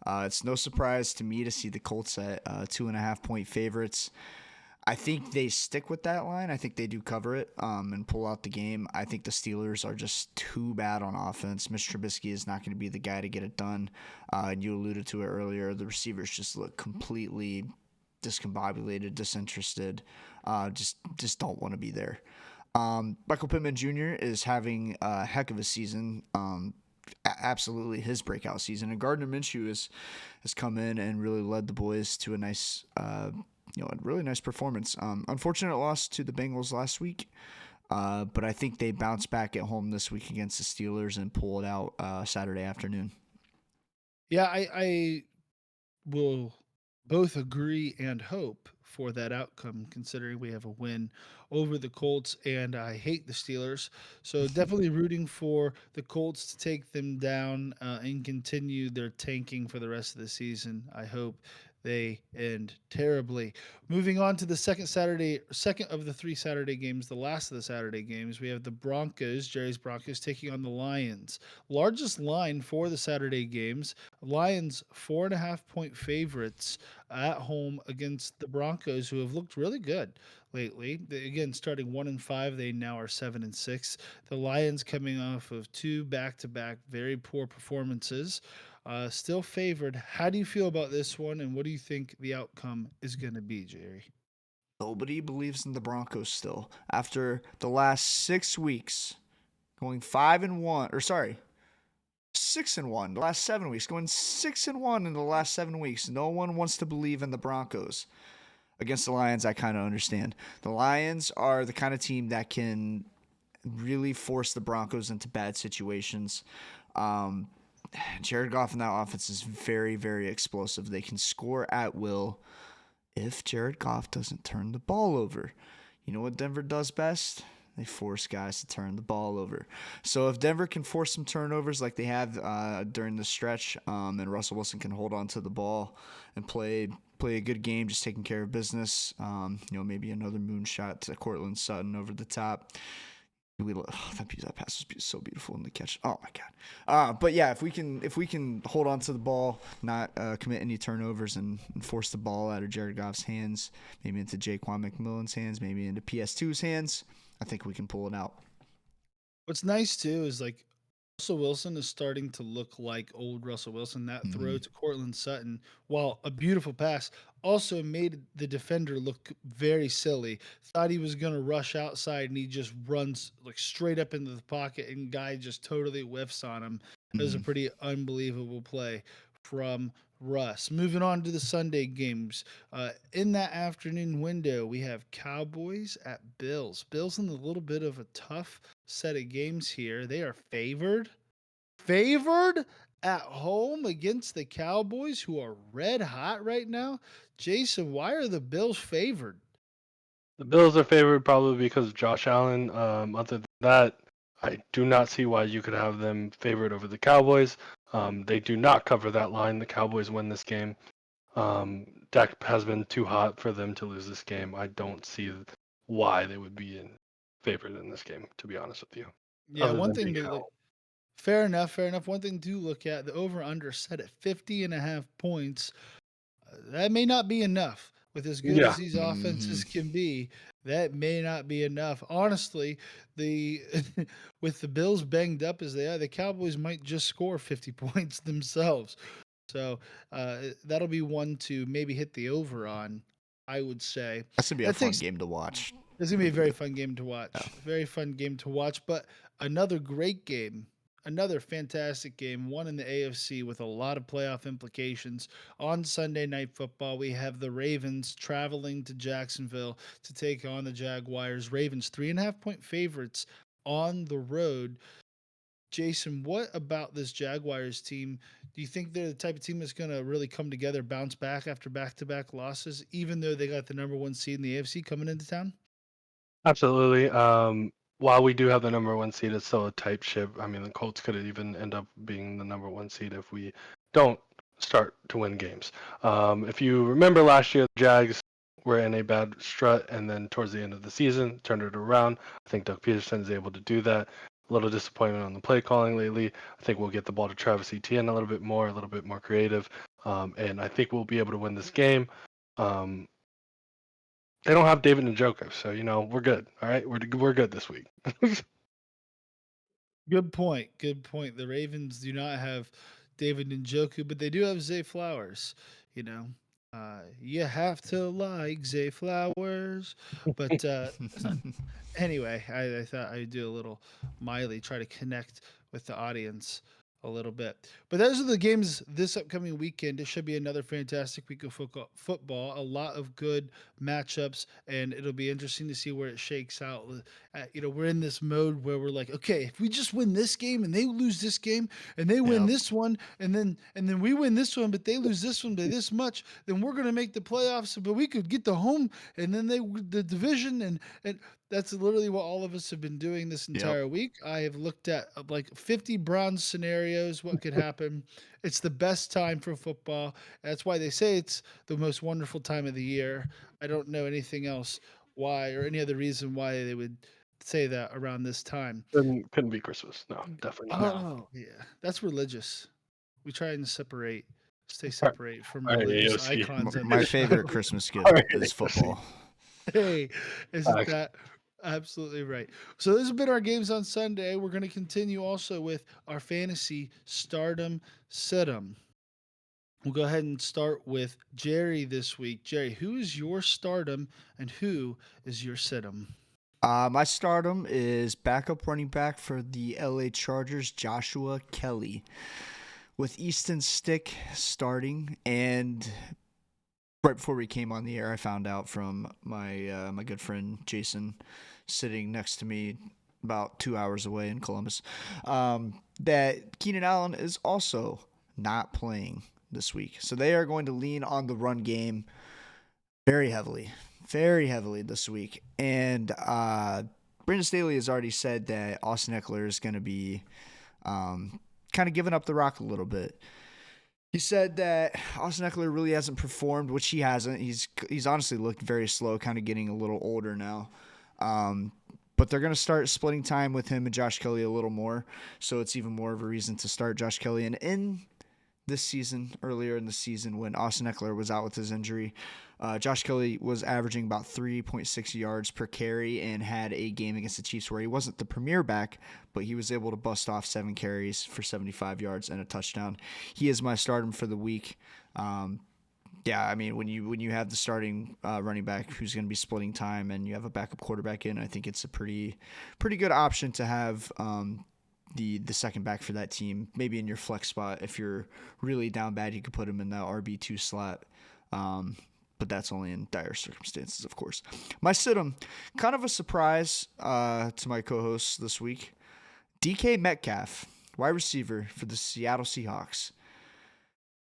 It's no surprise to me to see the Colts at 2.5-point favorites. I think they stick with that line. I think they do cover it and pull out the game. I think the Steelers are just too bad on offense. Mitch Trubisky is not going to be the guy to get it done. You alluded to it earlier. The receivers just look completely discombobulated, disinterested. Just don't want to be there. Michael Pittman Jr. is having a heck of a season. Absolutely his breakout season. And Gardner Minshew has come in and really led the boys to a nice a really nice performance. Unfortunate loss to the Bengals last week, but I think they bounce back at home this week against the Steelers and pull it out Saturday afternoon.
Yeah, I will both agree and hope for that outcome, considering we have a win over the Colts, and I hate the Steelers. So definitely rooting for the Colts to take them down and continue their tanking for the rest of the season. I hope they end terribly. Moving on to the second of the three Saturday games, the last of the Saturday games, we have the Broncos, Jerry's Broncos, taking on the Lions. Largest line for the Saturday games. Lions 4.5 point favorites at home against the Broncos, who have looked really good lately. Again, starting 1-5, they now are 7-6. The Lions coming off of two back-to-back very poor performances, still favored. How do you feel about this one, and what do you think the outcome is going to be, Jerry?
Nobody believes in the Broncos still. After the last 6 weeks, going 5-1, or sorry, 6-1 the last 7 weeks, going 6-1 in the last 7 weeks. No one wants to believe in the Broncos. Against the Lions, I kind of understand. The Lions are the kind of team that can really force the Broncos into bad situations. Um, Jared Goff in that offense is very, very explosive. They can score at will if Jared Goff doesn't turn the ball over. You know what Denver does best? They force guys to turn the ball over. So if Denver can force some turnovers like they have during the stretch, and Russell Wilson can hold on to the ball and play a good game, just taking care of business. Maybe another moonshot to Cortland Sutton over the top. That pass was so beautiful in the catch. Oh my god! But yeah, if we can hold on to the ball, not commit any turnovers, and force the ball out of Jared Goff's hands, maybe into Jaquan McMillan's hands, maybe into PS2's hands, I think we can pull it out.
What's nice too is like Russell Wilson is starting to look like old Russell Wilson. That
Mm-hmm.
throw to Cortland Sutton, while a beautiful pass, also made the defender look very silly. Thought he was going to rush outside and he just runs like straight up into the pocket and guy just totally whiffs on him. It was a
Mm-hmm.
pretty unbelievable play from Russ. Moving on to the Sunday games. In that afternoon window, we have Cowboys at Bills. Bills in a little bit of a tough set of games here. They are favored at home against the Cowboys, who are red hot right now. Jason, why are the Bills favored?
The Bills are favored probably because of Josh Allen. Other than that, I do not see why you could have them favored over the Cowboys. They do not cover that line. The Cowboys win this game. Dak has been too hot for them to lose this game. I don't see why they would be favored in this game, to be honest with you,
Yeah,
other
one
than
thing
being
to
at
look.
home.
Fair enough, fair enough. One thing to look at, the over under set at 50.5 points. That may not be enough. With as good as
Yeah,
these
Mm-hmm.
offenses can be, that may not be enough. Honestly, the with the Bills banged up as they are, the Cowboys might just score 50 points themselves. So that'll be one to maybe hit the over on, I would say.
That's gonna be a
That
fun
takes
game to watch.
It's gonna be a very fun game to
Yeah.
watch. A very fun game to watch, but another great game, another fantastic game, one in the AFC with a lot of playoff implications. On Sunday Night Football, we have the Ravens traveling to Jacksonville to take on the Jaguars. Ravens 3.5 point favorites on the road. Jason, what about this Jaguars team? Do you think they're the type of team that's going to really come together, bounce back after back-to-back losses, even though they got the number one seed in the AFC coming into town?
absolutely. While we do have the number one seed, it's still a tight ship. I mean, the Colts could even end up being the number one seed if we don't start to win games. If you remember last year, the Jags were in a bad strut, and then towards the end of the season, turned it around. I think Doug Peterson is able to do that. A little disappointment on the play calling lately. I think we'll get the ball to Travis Etienne a little bit more creative, and I think we'll be able to win this game. Um, they don't have David Njoku, so we're good. All right, we're good this week.
Good point. Good point. The Ravens do not have David Njoku, but they do have Zay Flowers. You know, you have to like Zay Flowers. But anyway, I thought I'd do a little Miley, try to connect with the audience a little bit. But those are the games this upcoming weekend. It should be another fantastic week of football. A lot of good matchups, and it'll be interesting to see where it shakes out. We're in this mode where we're like, okay, if we just win this game and they lose this game and they win
Yeah.
this one and then we win this one, but they lose this one by this much, then we're gonna make the playoffs. But we could get the home and then the division and that's literally what all of us have been doing this
Yep.
entire week. I have looked at like 50 bronze scenarios, what could happen. It's the best time for football. That's why they say it's the most wonderful time of the year. I don't know anything else why or any other reason why they would say that around this time.
Couldn't be Christmas. No, definitely not.
No.
Oh, yeah. That's religious. We try and stay
All right,
separate from
all right,
religious
AOC.
icons on
My
this
favorite
show.
Christmas
All
gift
right,
is
AOC.
football.
Hey, isn't
Facts.
that absolutely right? So those have been our games on Sunday. We're going to continue also with our fantasy stardom situm. We'll go ahead and start with Jerry this week. Jerry, who is your stardom and who is your situm?
My stardom is backup running back for the LA Chargers, Joshua Kelly, with Easton Stick starting. And right before we came on the air, I found out from my good friend Jason, sitting next to me about 2 hours away in Columbus, that Keenan Allen is also not playing this week. So they are going to lean on the run game very heavily this week. And Brandon Staley has already said that Austin Eckler is going to be kind of giving up the rock a little bit. He said that Austin Eckler really hasn't performed, which he hasn't. He's honestly looked very slow, kind of getting a little older now. But they're going to start splitting time with him and Josh Kelly a little more, so it's even more of a reason to start Josh Kelly. And in this season, earlier in the season, when Austin Eckler was out with his injury, Josh Kelly was averaging about 3.6 yards per carry and had a game against the Chiefs where he wasn't the premier back, but he was able to bust off 7 carries for 75 yards and a touchdown. He is my stardom for the week. Yeah, I mean, when you have the starting running back who's going to be splitting time and you have a backup quarterback in, I think it's a pretty good option to have the second back for that team. Maybe in your flex spot, if you're really down bad, you could put him in that RB2 slot. But that's only in dire circumstances, of course. My situm, kind of a surprise to my co-hosts this week. DK Metcalf, wide receiver for the Seattle Seahawks.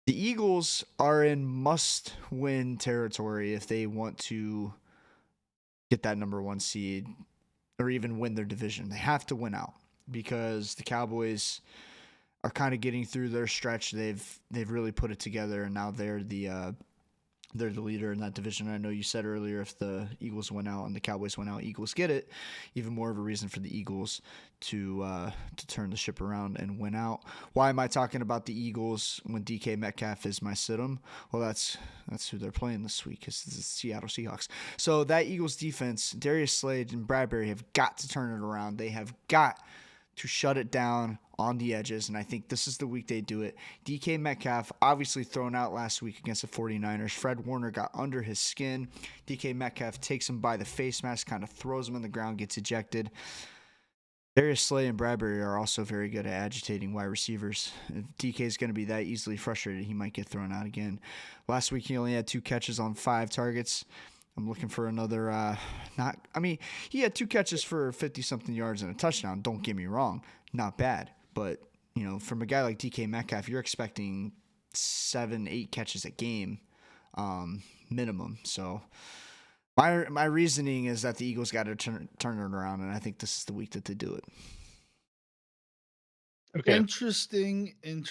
The Eagles are in must-win territory if they want to get that number 1 seed or even win their division. They have to win out because the Cowboys are kind of getting through their stretch. They've really put it together, and now they're the leader in that division. I know you said earlier if the Eagles went out and the Cowboys went out, Eagles get it. Even more of a reason for the Eagles to turn the ship around and win out. Why am I talking about the Eagles when DK Metcalf is my situm? Well, that's who they're playing this week. It's the Seattle Seahawks. So that Eagles defense, Darius Slade and Bradbury have got to turn it around. They have got to shut it down on the edges, and I think this is the week they do it. DK Metcalf obviously thrown out last week against the 49ers. Fred Warner got under his skin. DK Metcalf takes him by the face mask, kind of throws him on the ground, gets ejected. Darius Slay and Bradbury are also very good at agitating wide receivers. If DK is going to be that easily frustrated, he might get thrown out again. Last week he only had 2 catches on 5 targets. I'm looking for another, he had 2 catches for 50-something yards and a touchdown. Don't get me wrong. Not bad. But, from a guy like DK Metcalf, you're expecting 7-8 catches a game minimum. So my reasoning is that the Eagles got to turn it around, and I think this is the week that they do it.
Okay,
Interesting. Go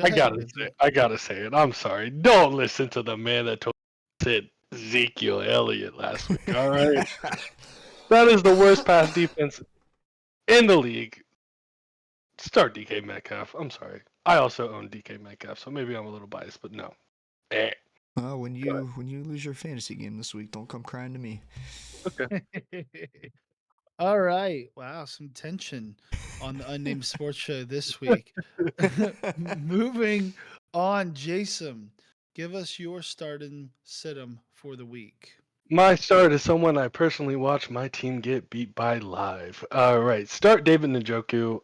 I
ahead,
gotta say it. I'm sorry. Don't listen to the man that told said Ezekiel Elliott last week. All right, that is the worst pass defense in the league. Start DK Metcalf. I'm sorry. I also own DK Metcalf, so maybe I'm a little biased, but no.
When you lose your fantasy game this week, don't come crying to me.
Okay.
All right. Wow, some tension on the Unnamed Sports Show this week. Moving on, Jason, give us your start and situm for the week.
My start is someone I personally watched my team get beat by live. All right, start David Njoku.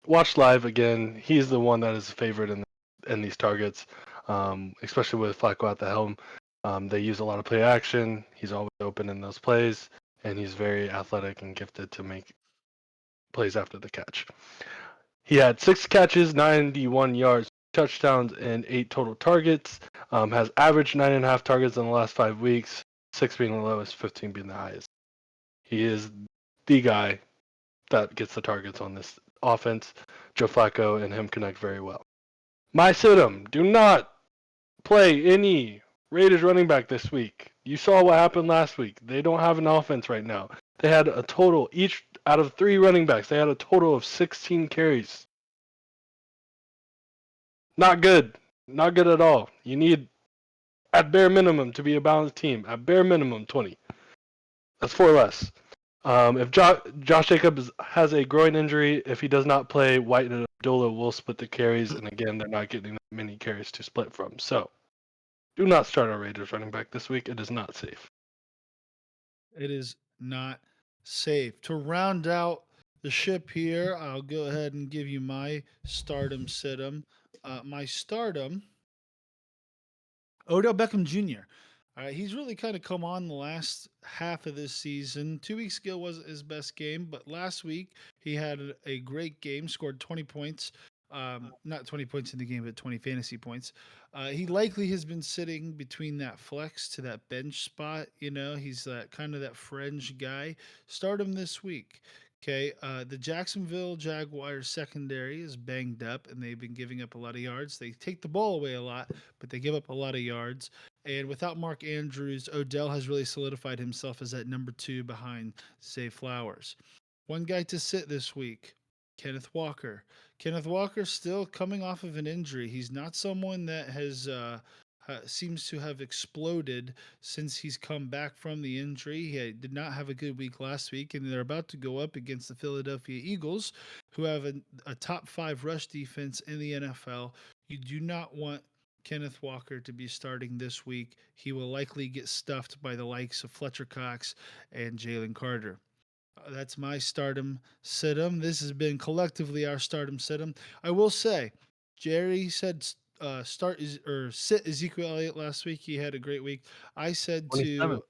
Watch live again. He's the one that is a favorite in these targets, especially with Flacco at the helm. They use a lot of play action. He's always open in those plays, and he's very athletic and gifted to make plays after the catch. He had 6 catches, 91 yards, touchdowns, and 8 total targets. Has averaged 9.5 targets in the last 5 weeks, 6 being the lowest, 15 being the highest. He is the guy that gets the targets on this offense. Joe Flacco and him connect very well. My Sid'em, do not play any Raiders running back this week. You saw what happened last week. They don't have an offense right now. They had a total, each out of 3 running backs, they had a total of 16 carries. Not good. Not good at all. You need, at bare minimum, to be a balanced team. At bare minimum, 20. That's 4 less. If Josh Jacobs has a groin injury, if he does not play, White and Abdullah will split the carries. And again, they're not getting that many carries to split from. So do not start our Raiders running back this week. It is not safe.
It is not safe. To round out the ship here, I'll go ahead and give you my stardom situm. My stardom, Odell Beckham Jr. All right, he's really kind of come on the last half of this season. 2 weeks ago wasn't his best game, but last week he had a great game, scored 20 points. Not 20 points in the game, but 20 fantasy points. He likely has been sitting between that flex to that bench spot. You know, he's that kind of that fringe guy. Start him this week. Okay, the Jacksonville Jaguars secondary is banged up, and they've been giving up a lot of yards. They take the ball away a lot, but they give up a lot of yards. And without Mark Andrews, Odell has really solidified himself as that number 2 behind Zay Flowers. One guy to sit this week, Kenneth Walker. Kenneth Walker still coming off of an injury. He's not someone that has seems to have exploded since he's come back from the injury. He did not have a good week last week, and they're about to go up against the Philadelphia Eagles, who have a top 5 rush defense in the NFL. You do not want Kenneth Walker to be starting this week. He will likely get stuffed by the likes of Fletcher Cox and Jalen Carter. That's my stardom situm. This has been collectively our stardom situm. I will say, Jerry said or sit Ezekiel Elliott last week. He had a great week. I said
27.
to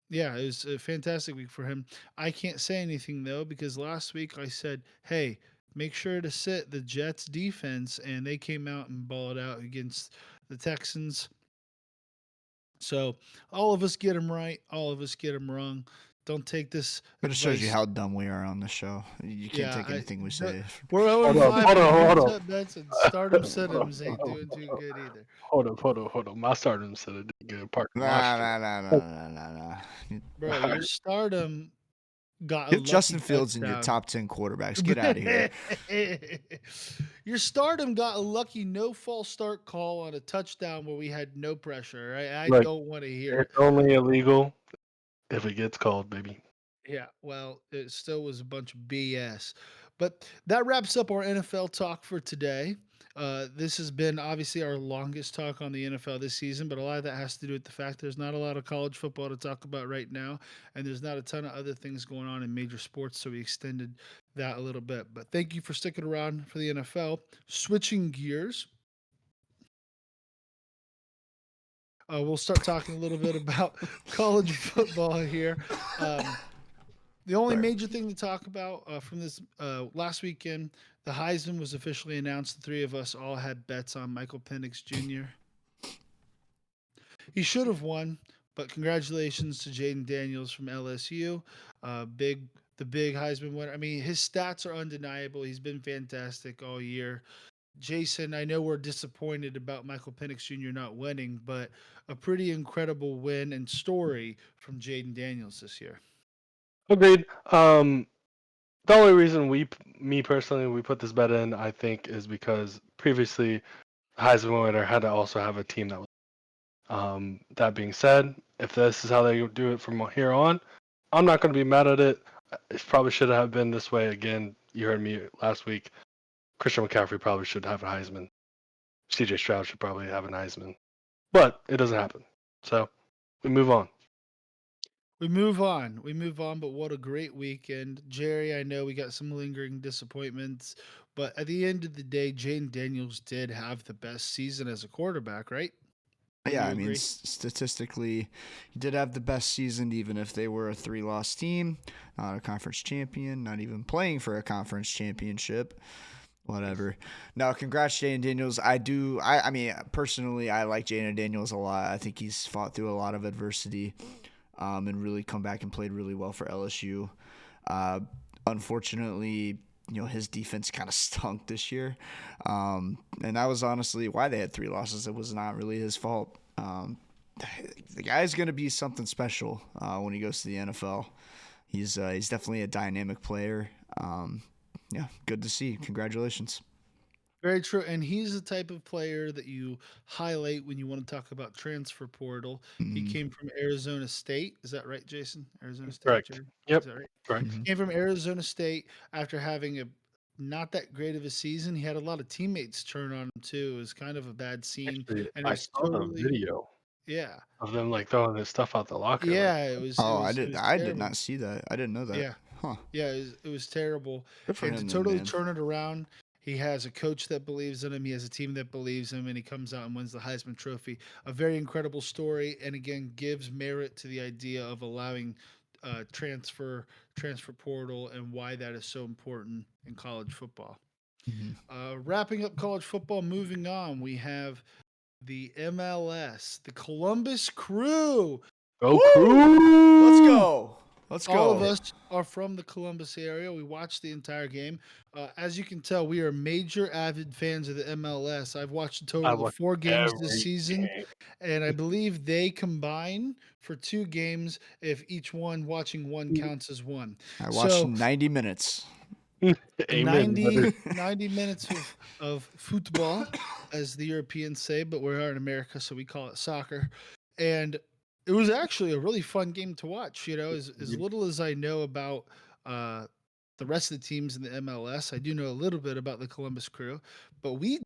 yeah, it was a fantastic week for him. I can't say anything though because last week I said, "Hey, make sure to sit the Jets defense," and they came out and balled out against the Texans. So all of us get them right, all of us get them wrong. Don't take this
But it shows you
advice.
how dumb we are on the show. You can't
Yeah,
take anything we say.
we're 0
Hold
and
up,
5
hold
on
on, hold
heads
on.
up bets and stardom
Hold on,
situms ain't doing too good either.
hold on. My stardom said it did good. Parker, my
Nah,
start.
nah, nah, nah, nah, nah, nah.
Bro, your stardom got a
Get
lucky
Justin Fields in your
touchdown.
top 10 quarterbacks. Get out of here.
Your stardom got a lucky no false start call on a touchdown where we had no pressure. Right? I
Look,
don't want to hear it.
it's only illegal if it gets called, baby.
Yeah, well, it still was a bunch of BS. But that wraps up our NFL talk for today. This has been obviously our longest talk on the NFL this season, but a lot of that has to do with the fact there's not a lot of college football to talk about right now, and there's not a ton of other things going on in major sports, so we extended that a little bit. But thank you for sticking around for the NFL. Switching gears, we'll start talking a little bit about college football here. Um, The only
Sorry.
major thing to talk about from this last weekend, the Heisman was officially announced. The three of us all had bets on Michael Penix Jr. He should have won, but congratulations to Jaden Daniels from LSU. The big Heisman winner. I mean, his stats are undeniable. He's been fantastic all year. Jason, I know we're disappointed about Michael Penix Jr. not winning, but a pretty incredible win and story from Jaden Daniels this year.
Agreed. The only reason me personally, we put this bet in, I think, is because previously Heisman winner had to also have a team that was. That being said, if this is how they do it from here on, I'm not going to be mad at it. It probably should have been this way again. You heard me last week. Christian McCaffrey probably should have a Heisman. CJ Stroud should probably have an Heisman, but it doesn't happen. So we move on.
We move on. We move on, but what a great weekend. Jerry, I know we got some lingering disappointments, but at the end of the day, Jane Daniels did have the best season as a quarterback, right? Wouldn't
Yeah,
you
I mean,
agree?
statistically, he did have the best season, even if they were a three-loss team, not a conference champion, not even playing for a conference championship. Whatever. No, congrats, Jaden Daniels. I mean, personally, I like Jaden Daniels a lot. I think he's fought through a lot of adversity, and really come back and played really well for LSU. Uh, Unfortunately, his defense kind of stunk this year, and that was honestly why they had three losses. It was not really his fault. The guy's gonna be something special when he goes to the NFL. He's definitely a dynamic player. Yeah, good to see. Congratulations.
Very true. And he's the type of player that you highlight when you want to talk about transfer portal. He
Mm-hmm.
came from Arizona State. Is that right, Jason? Arizona State,
Correct.
Jerry? Is
Yep.
that right?
Correct.
Mm-hmm.
Came from Arizona State after having a not that great of a season. He had a lot of teammates turn on him too. It was kind of a bad scene,
Actually,
and it
I
was
saw the
totally
video
yeah,
of them like throwing this stuff out the locker. Like,
yeah. It was it
Oh,
was it was
I did
terrible.
not see that. I didn't know that.
Yeah,
Huh.
yeah. It was terrible,
Good for
and to
him then,
totally
man.
turn it around. He has a coach that believes in him. He has a team that believes in him, and he comes out and wins the Heisman Trophy. A very incredible story, and again gives merit to the idea of allowing transfer portal and why that is so important in college football.
Mm-hmm.
Wrapping up college football, moving on, we have the MLS, the Columbus Crew.
go
Woo! Let's
crew!
go. Let's
All of
go.
us are from the Columbus area. We watched the entire game. As you can tell, we are major avid fans of the MLS. I've watched a
I
total of
watched
4 games this
every
season,
game.
and I believe they combine for 2 games if each one watching one counts as one.
I watched
So
90 minutes.
Amen, brother.
90 minutes of football, as the Europeans say, but we are in America, so we call it soccer. And it was actually a really fun game to watch. As little as I know about uh, the rest of the teams in the MLS, I do know a little bit about the Columbus Crew, but we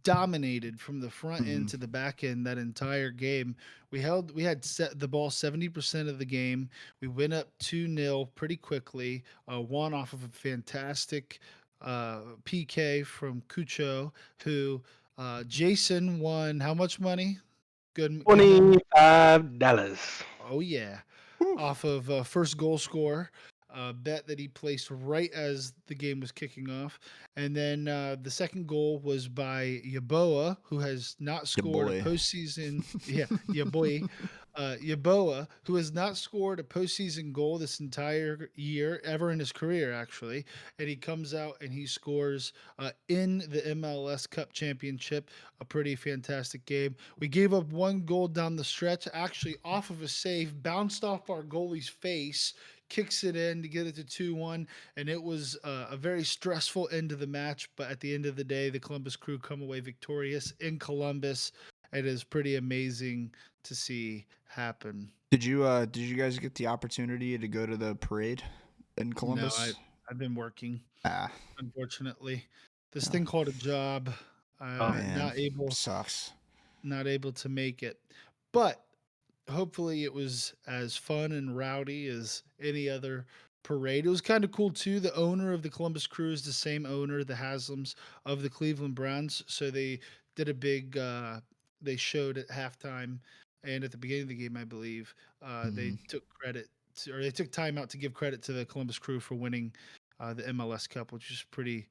dominated from the front
Mm-hmm.
end to the back end that entire game. We had set the ball 70% of the game. We went up 2-0 pretty quickly. One off of a fantastic PK from Cucho, who Jason won how much money? Good memory.
$25.
Oh yeah,
Woo.
off of first goal scorer. Bet that he placed right as the game was kicking off. And then the second goal was by Yaboa, who has not
Your
scored a
boy.
postseason. Yeah, Yaboy. Yaboa, who has not scored a postseason goal this entire year, ever in his career, actually. And he comes out and he scores in the MLS Cup Championship. A pretty fantastic game. We gave up one goal down the stretch, actually off of a save, bounced off our goalie's face, kicks it in to get it to 2-1, and it was a very stressful end of the match. But at the end of the day, the Columbus Crew come away victorious in Columbus. It is pretty amazing to see happen.
Did you guys get the opportunity to go to the parade in
No, I
Columbus?
I've been working,
Ah,
unfortunately. This
no.
thing called a job.
Oh,
Man, sucks.
Not able to make it, but hopefully it was as fun and rowdy as any other parade. It was kind of cool too. The owner of the Columbus Crew is the same owner, the Haslams of the Cleveland Browns. So they did a big. They showed at halftime and at the beginning of the game, I believe.
Mm-hmm.
They took credit or they took time out to give credit to the Columbus Crew for winning the MLS Cup, which is pretty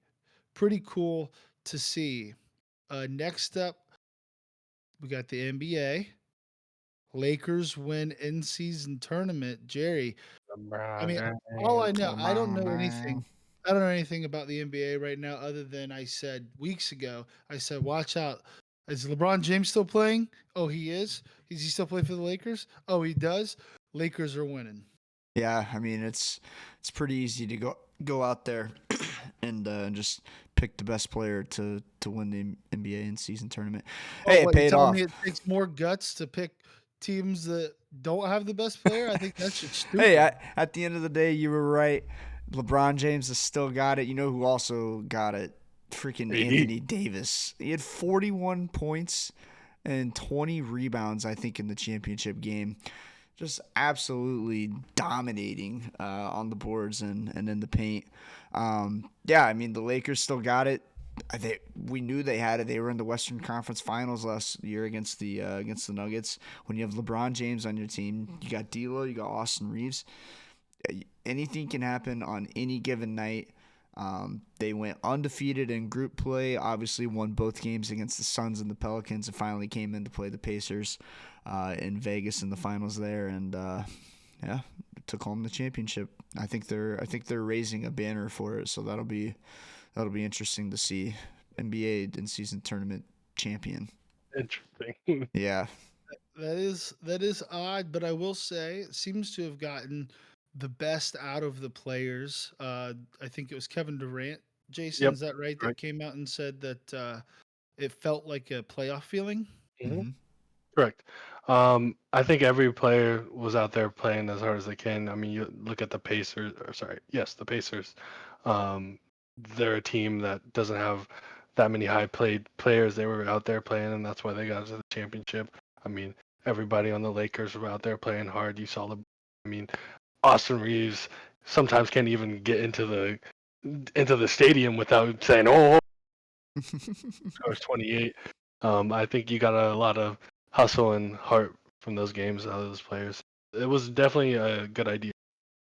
cool to see. Next up, we got the NBA. Lakers win in season tournament. Jerry, I
LeBron
mean, all I
James.
know, I don't
LeBron,
know
man.
anything. I don't know anything about the NBA right now, other than I said weeks ago. I said, "Watch out! Is LeBron James still playing? Oh, he is. Is he still playing for the Lakers? Oh, he does. Lakers are winning.
Yeah, I mean it's pretty easy to go out there and just pick the best player to win the NBA in season tournament.
Oh,
Hey, it
what you
paid
telling me?
off.
It takes more guts to pick teams that don't have the best player? I think that's just
Hey,
stupid.
at the end of the day, you were right. LeBron James has still got it. You know who also got it? Freaking
AD.
Anthony Davis. He had 41 points and 20 rebounds, I think, in the championship game. just absolutely dominating on the boards and in the paint. Yeah, I mean the Lakers still got it. We knew they had it. They were in the Western Conference Finals last year against the Nuggets. When you have LeBron James on your team, you got D'Lo, you got Austin Reeves. Anything can happen on any given night. They went undefeated in group play. Obviously, won both games against the Suns and the Pelicans, and finally came in to play the Pacers in Vegas in the finals there, and yeah, took home the championship. I think they're raising a banner for it, so that'll be interesting to see. NBA in season tournament champion.
Interesting.
Yeah.
That is odd, but I will say it seems to have gotten the best out of the players. I think it was Kevin Durant. Jason,
Yep.
is that right? That
Right.
came out and said that it felt like a playoff feeling.
Hmm.
Mm-hmm.
Correct. I think every player was out there playing as hard as they can. I mean, you look at the Pacers, or sorry, yes, the Pacers. Um, they're a team that doesn't have that many high played players. They were out there playing, and that's why they got to the championship. I mean, everybody on the Lakers were out there playing hard. You saw I mean, Austin Reeves sometimes can't even get into the stadium without saying, "Oh, scores 28." I think you got a lot of hustle and heart from those games out of those players. It was definitely a good idea.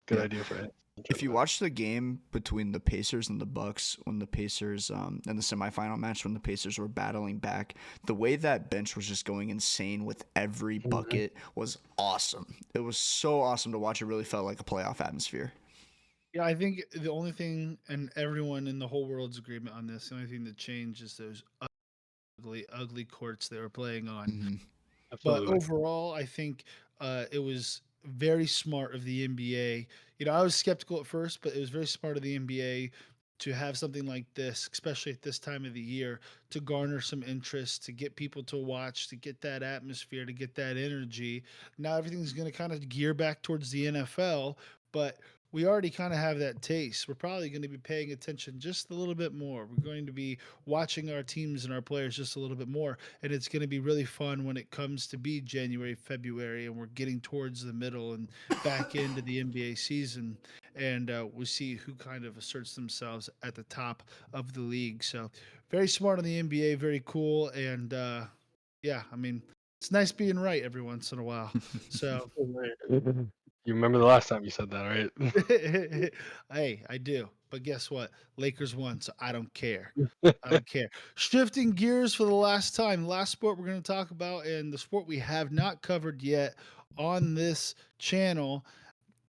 Good
Yeah.
idea for it.
If you watch the game between the Pacers and the Bucks, when the Pacers in the semifinal match, when the Pacers were battling back, the way that bench was just going insane with every
Mhm.
bucket was awesome. It was so awesome to watch. It really felt like a playoff atmosphere.
Yeah, I think the only thing, and everyone in the whole world's agreement on this, the only thing that changed is those ugly, ugly courts they were playing on.
Hmm.
But
Absolutely.
overall, I think it was very smart of the NBA. You know, I was skeptical at first, but it was very smart of the NBA to have something like this, especially at this time of the year, to garner some interest, to get people to watch, to get that atmosphere, to get that energy. Now everything's going to kind of gear back towards the NFL, but we already kind of have that taste. We're probably going to be paying attention just a little bit more. We're going to be watching our teams and our players just a little bit more, and it's going to be really fun when it comes to be January, February, and we're getting towards the middle and back into the NBA season, and we see who kind of asserts themselves at the top of the league. So, very smart on the NBA, very cool, and yeah, I mean, it's nice being right every once in a while. So,
Right. You remember the last time you said that, right?
hey, I do. But guess what? Lakers won, so I don't care. I don't care. Shifting gears for the last time, the last sport we're going to talk about, and the sport we have not covered yet on this channel.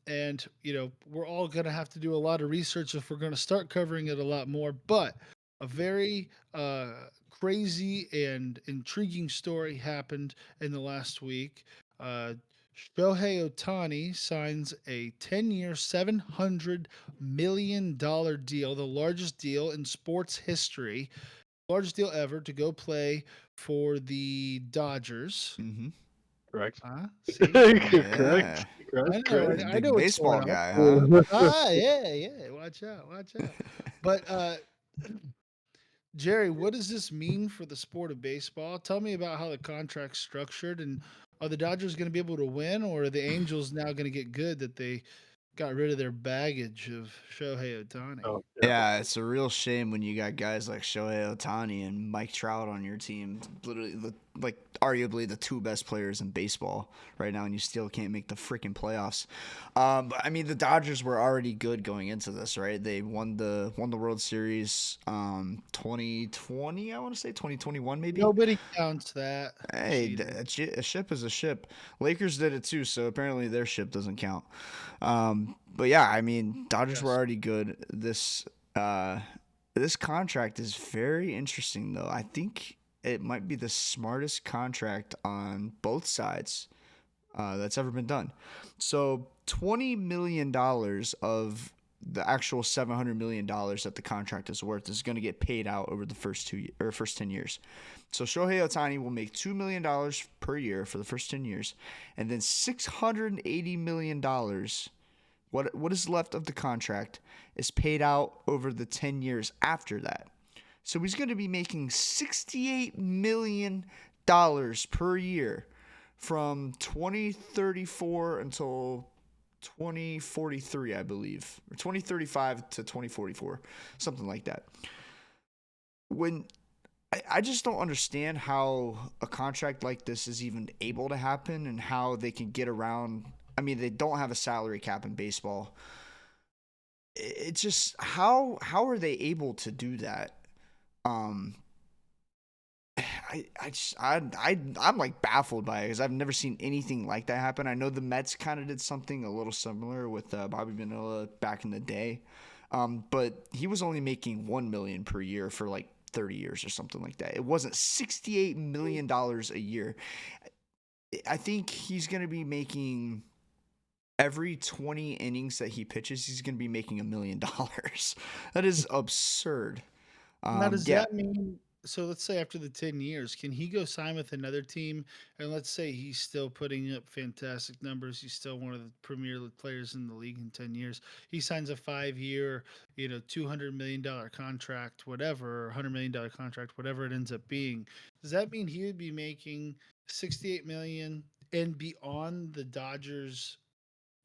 And, you know, we're all going to have to do a lot of research if we're going to start covering it a lot more. But a very crazy and intriguing story happened in the last week. Uh, Shohei Otani signs a 10-year, $700 million deal, the largest deal in sports history, largest deal ever to go play for the Dodgers.
Hmm.
Correct.
See,
You're
Yeah.
correct. Correct.
I
Big,
I know
big
what's going
baseball
on.
guy, huh?
Yeah, yeah. Watch out, watch out. But Jerry, what does this mean for the sport of baseball? Tell me about how the contract's structured, and are the Dodgers going to be able to win, or are the Angels now going to get good that they got rid of their baggage of Shohei Otani?
Oh, yeah.
Yeah, it's a real shame when you got guys like Shohei Otani and Mike Trout on your team, literally like arguably the two best players in baseball right now, and you still can't make the freaking playoffs. But I mean, the Dodgers were already good going into this, right? They won the World Series, 2020, I want to say 2021 maybe.
Nobody counts that.
Hey,
Cheater.
a ship is a ship. Lakers did it too, so apparently their ship doesn't count. But yeah, I mean, Dodgers were
Yes.
already good. This contract is very interesting, though. I think it might be the smartest contract on both sides that's ever been done. So $20 million of the actual $700 million that the contract is worth is going to get paid out over the first 10 years. So Shohei Otani will make $2 million per year for the first 10 years, and then $680 million. What is left of the contract is paid out over the 10 years after that. So he's going to be making $68 million per year from 2034 until 2043, I believe, or 2035 to 2044, something like that. When I just don't understand how a contract like this is even able to happen and how they can get around. I mean, they don't have a salary cap in baseball. It's just how are they able to do that? Um, I'm like baffled by it because I've never seen anything like that happen. I know the Mets kind of did something a little similar with Bobby Bonilla back in the day, but he was only making 1 million per year for like 30 years or something like that. It wasn't $68 million a year. I think he's gonna be making every 20 innings that he pitches, he's gonna be making $1 million. That is absurd.
Now, does
Yeah,
that mean so let's say after the 10 years, can he go sign with another team? And let's say he's still putting up fantastic numbers. He's still one of the premier players in the league in 10 years. He signs a 5 year, $200 million contract, whatever, or $100 million contract, whatever it ends up being. Does that mean he would be making 68 million and beyond the Dodgers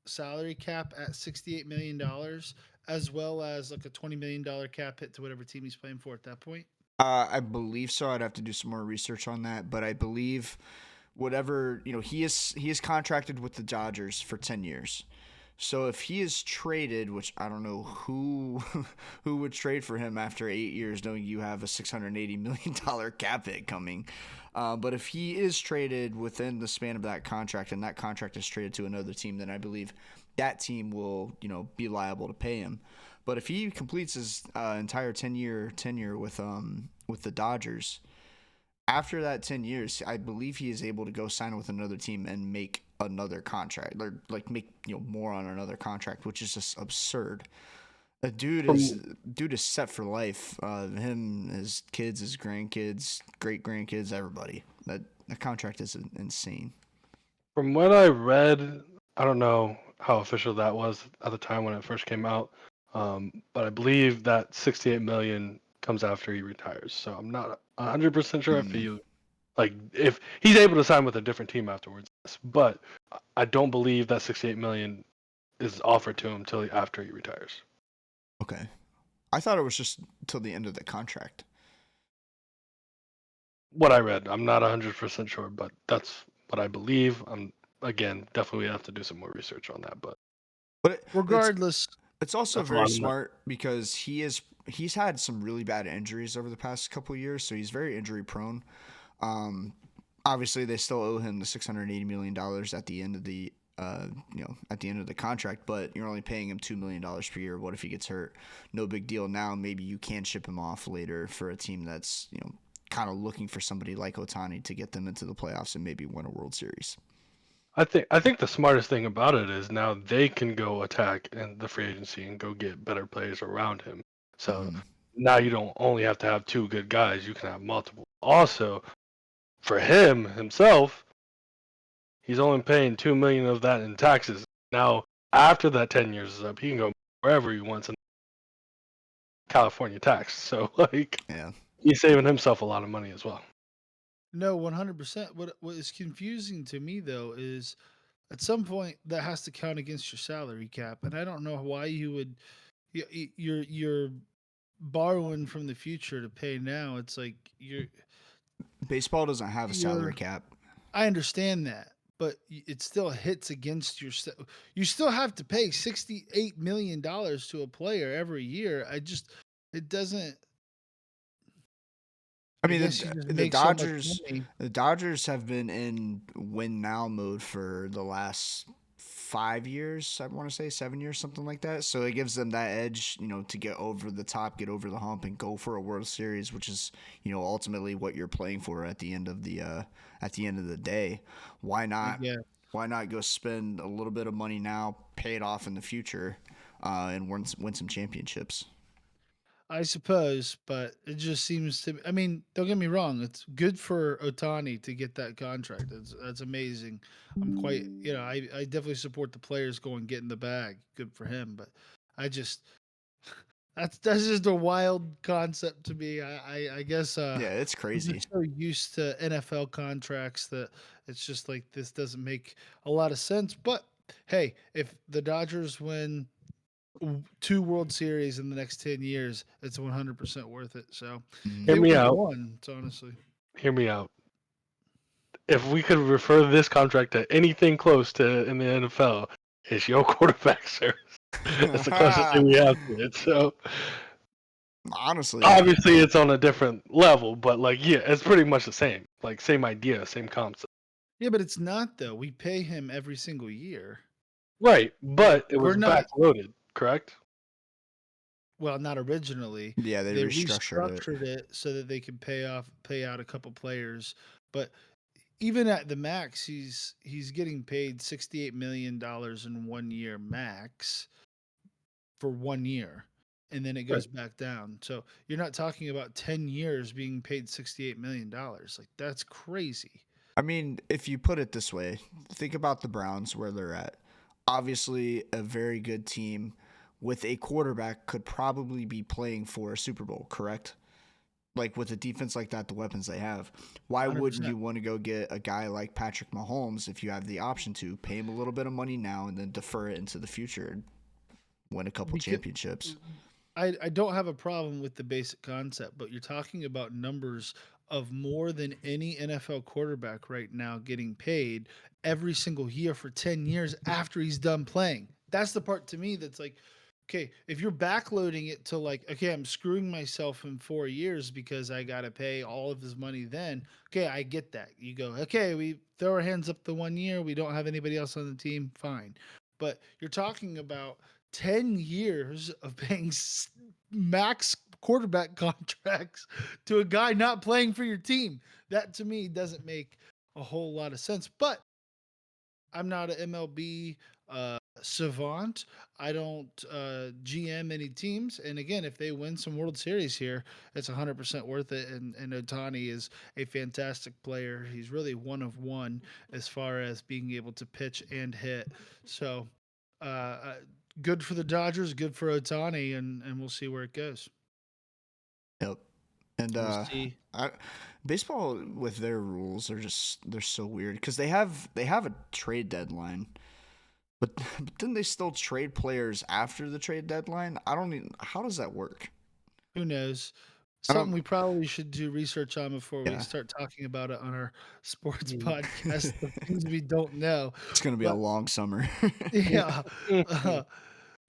salary cap at $68 million, as well as like a $20 million cap hit to whatever team he's playing for at that point?
I believe so. I'd have to do some more research on that, but I believe whatever he is contracted with the Dodgers for 10 years. So if he is traded, which I don't know who who would trade for him after 8 years, knowing you have a $680 million cap hit coming, but if he is traded within the span of that contract, and that contract is traded to another team, then I believe that team will be liable to pay him. But if he completes his entire 10-year tenure with the Dodgers, after that 10 years, I believe he is able to go sign with another team and make another contract, or like make more on another contract, which is just absurd. The
From
dude is set for life. Him, his kids, his grandkids, great grandkids, everybody. That contract is insane.
from what I read, I don't know how official that was at the time when it first came out, but I believe that 68 million comes after he retires. So I'm not 100% sure if
Mm,
he like if he's able to sign with a different team afterwards. Yes. But I don't believe that 68 million is offered to him till after he retires.
okay, I thought it was just till the end of the contract.
What I read, I'm not 100% sure, but that's what I believe. I'm again definitely have to do some more research on that, but
But it's
Regardless,
It's also
that's a
very
lot of money.
smart because he's had some really bad injuries over the past couple of years, so he's very injury prone. Um, Obviously, they still owe him the $680 million at the end of the at the end of the contract, but you're only paying him $2 million per year. What if he gets hurt? No big deal. Now maybe you can ship him off later for a team that's kind of looking for somebody like Otani to get them into the playoffs and maybe win a World Series.
I think the smartest thing about it is now they can go attack in the free agency and go get better players around him. So
Mm-hmm.
now you don't only have to have two good guys, you can have multiple. Also, for him himself, he's only paying 2 million of that in taxes. Now, after that 10 years is up, he can go wherever he wants in California tax. So like
Yeah.
he's saving himself a lot of money as well.
no, 100%. What is confusing to me though is at some point that has to count against your salary cap, and I don't know why you would. You're borrowing from the future to pay now. It's like
Baseball doesn't have a salary
you're.
cap.
I understand that, but it still hits against your. You still have to pay $68 million to a player every year. It doesn't.
I
I
mean,
guess you just
the
make so much
Dodgers,
money.
the Dodgers have been in win now mode for the last 5 years. I want to say 7 years, something like that. So it gives them that edge, to get over the top, get over the hump, and go for a World Series, which is, ultimately what you're playing for at the end of the day. Why
I
not?
guess.
Why not go spend a little bit of money now, pay it off in the future, and win some championships?
I suppose, but it just seems to. I mean, don't get me wrong. It's good for Otani to get that contract. That's amazing. I'm quite. I definitely support the players going getting the bag. Good for him. But I just That's just a wild concept to me. I guess
Yeah, it's
I'm
crazy.
just so used to NFL contracts that it's just like this doesn't make a lot of sense. But hey, if the Dodgers win two World Series in the next 10 years, it's 100% worth it. So if
Mhm.
they
Hear me
win
out.
one, it's honestly.
Hear me out. If we could refer this contract to anything close to in the NFL, it's your quarterback, sir. It's the closest thing we have to it. So
Honestly,
obviously it's on a different level, but like yeah, it's pretty much the same. Like same idea, same concept.
Yeah, but it's not though. We pay him every single year.
Right,
Like
but it
we're
was
not
backloaded, correct?
well, not originally.
yeah, they
They
restructured it.
restructured it so that they could pay out a couple players. But even at the max, he's getting paid $68 million in 1 year max for 1 year. And then it
Right.
goes back down. So you're not talking about 10 years being paid $68 million. Like that's crazy.
I mean, if you put it this way, think about the Browns where they're at. Obviously, a very good team with a quarterback could probably be playing for a Super Bowl, correct? Like with a defense like that, the weapons they have. Why wouldn't
100%.
you want to go get a guy like Patrick Mahomes if you have the option to pay him a little bit of money now and then defer it into the future and win a couple
Because
championships?
I don't have a problem with the basic concept, but you're talking about numbers of more than any NFL quarterback right now getting paid every single year for 10 years after he's done playing. That's the part to me that's like, okay, if you're backloading it to like, okay, I'm screwing myself in 4 years because I got to pay all of his money then. Okay, I get that. You go, okay, we throw our hands up the 1 year. We don't have anybody else on the team. Fine. But you're talking about 10 years of paying max quarterback contracts to a guy not playing for your team. That to me doesn't make a whole lot of sense. But I'm not an MLB savant. I don't GM any teams. And again, if they win some World Series here, it's 100% worth it. And Otani is a fantastic player. He's really one of one as far as being able to pitch and hit. So, uh, good for the Dodgers, good for Otani, and we'll see where it goes.
Yep. And
We'll see.
I, baseball with their rules are just they're so weird because they have a trade deadline, but, but then they still trade players after the trade deadline. I don't even how does that work?
Who knows?
I
Something
don't.
we probably should do research on before we
Yeah,
start talking about it on our sports
Mhm.
podcast. The things we don't know,
it's gonna be a
but
long summer.
yeah.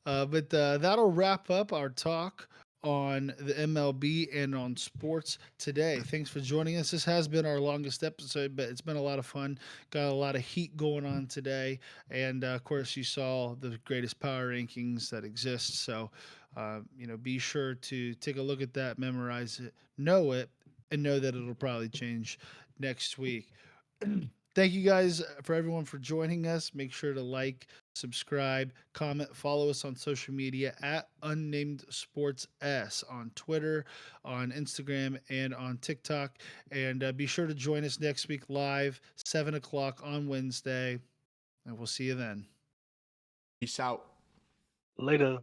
But that'll wrap up our talk on the MLB and on sports today. Thanks for joining us. This has been our longest episode, but it's been a lot of fun. Got a lot of heat going on today. And of course, you saw the greatest power rankings that exist. So, be sure to take a look at that, memorize it, and know that it'll probably change next week. Thank you guys for everyone for joining us. Make sure to like, subscribe, comment, follow us on social media at Unnamed Sports S on Twitter, on Instagram, and on TikTok. And be sure to join us next week live, 7 o'clock on Wednesday. And we'll see you then.
Peace out.
Later.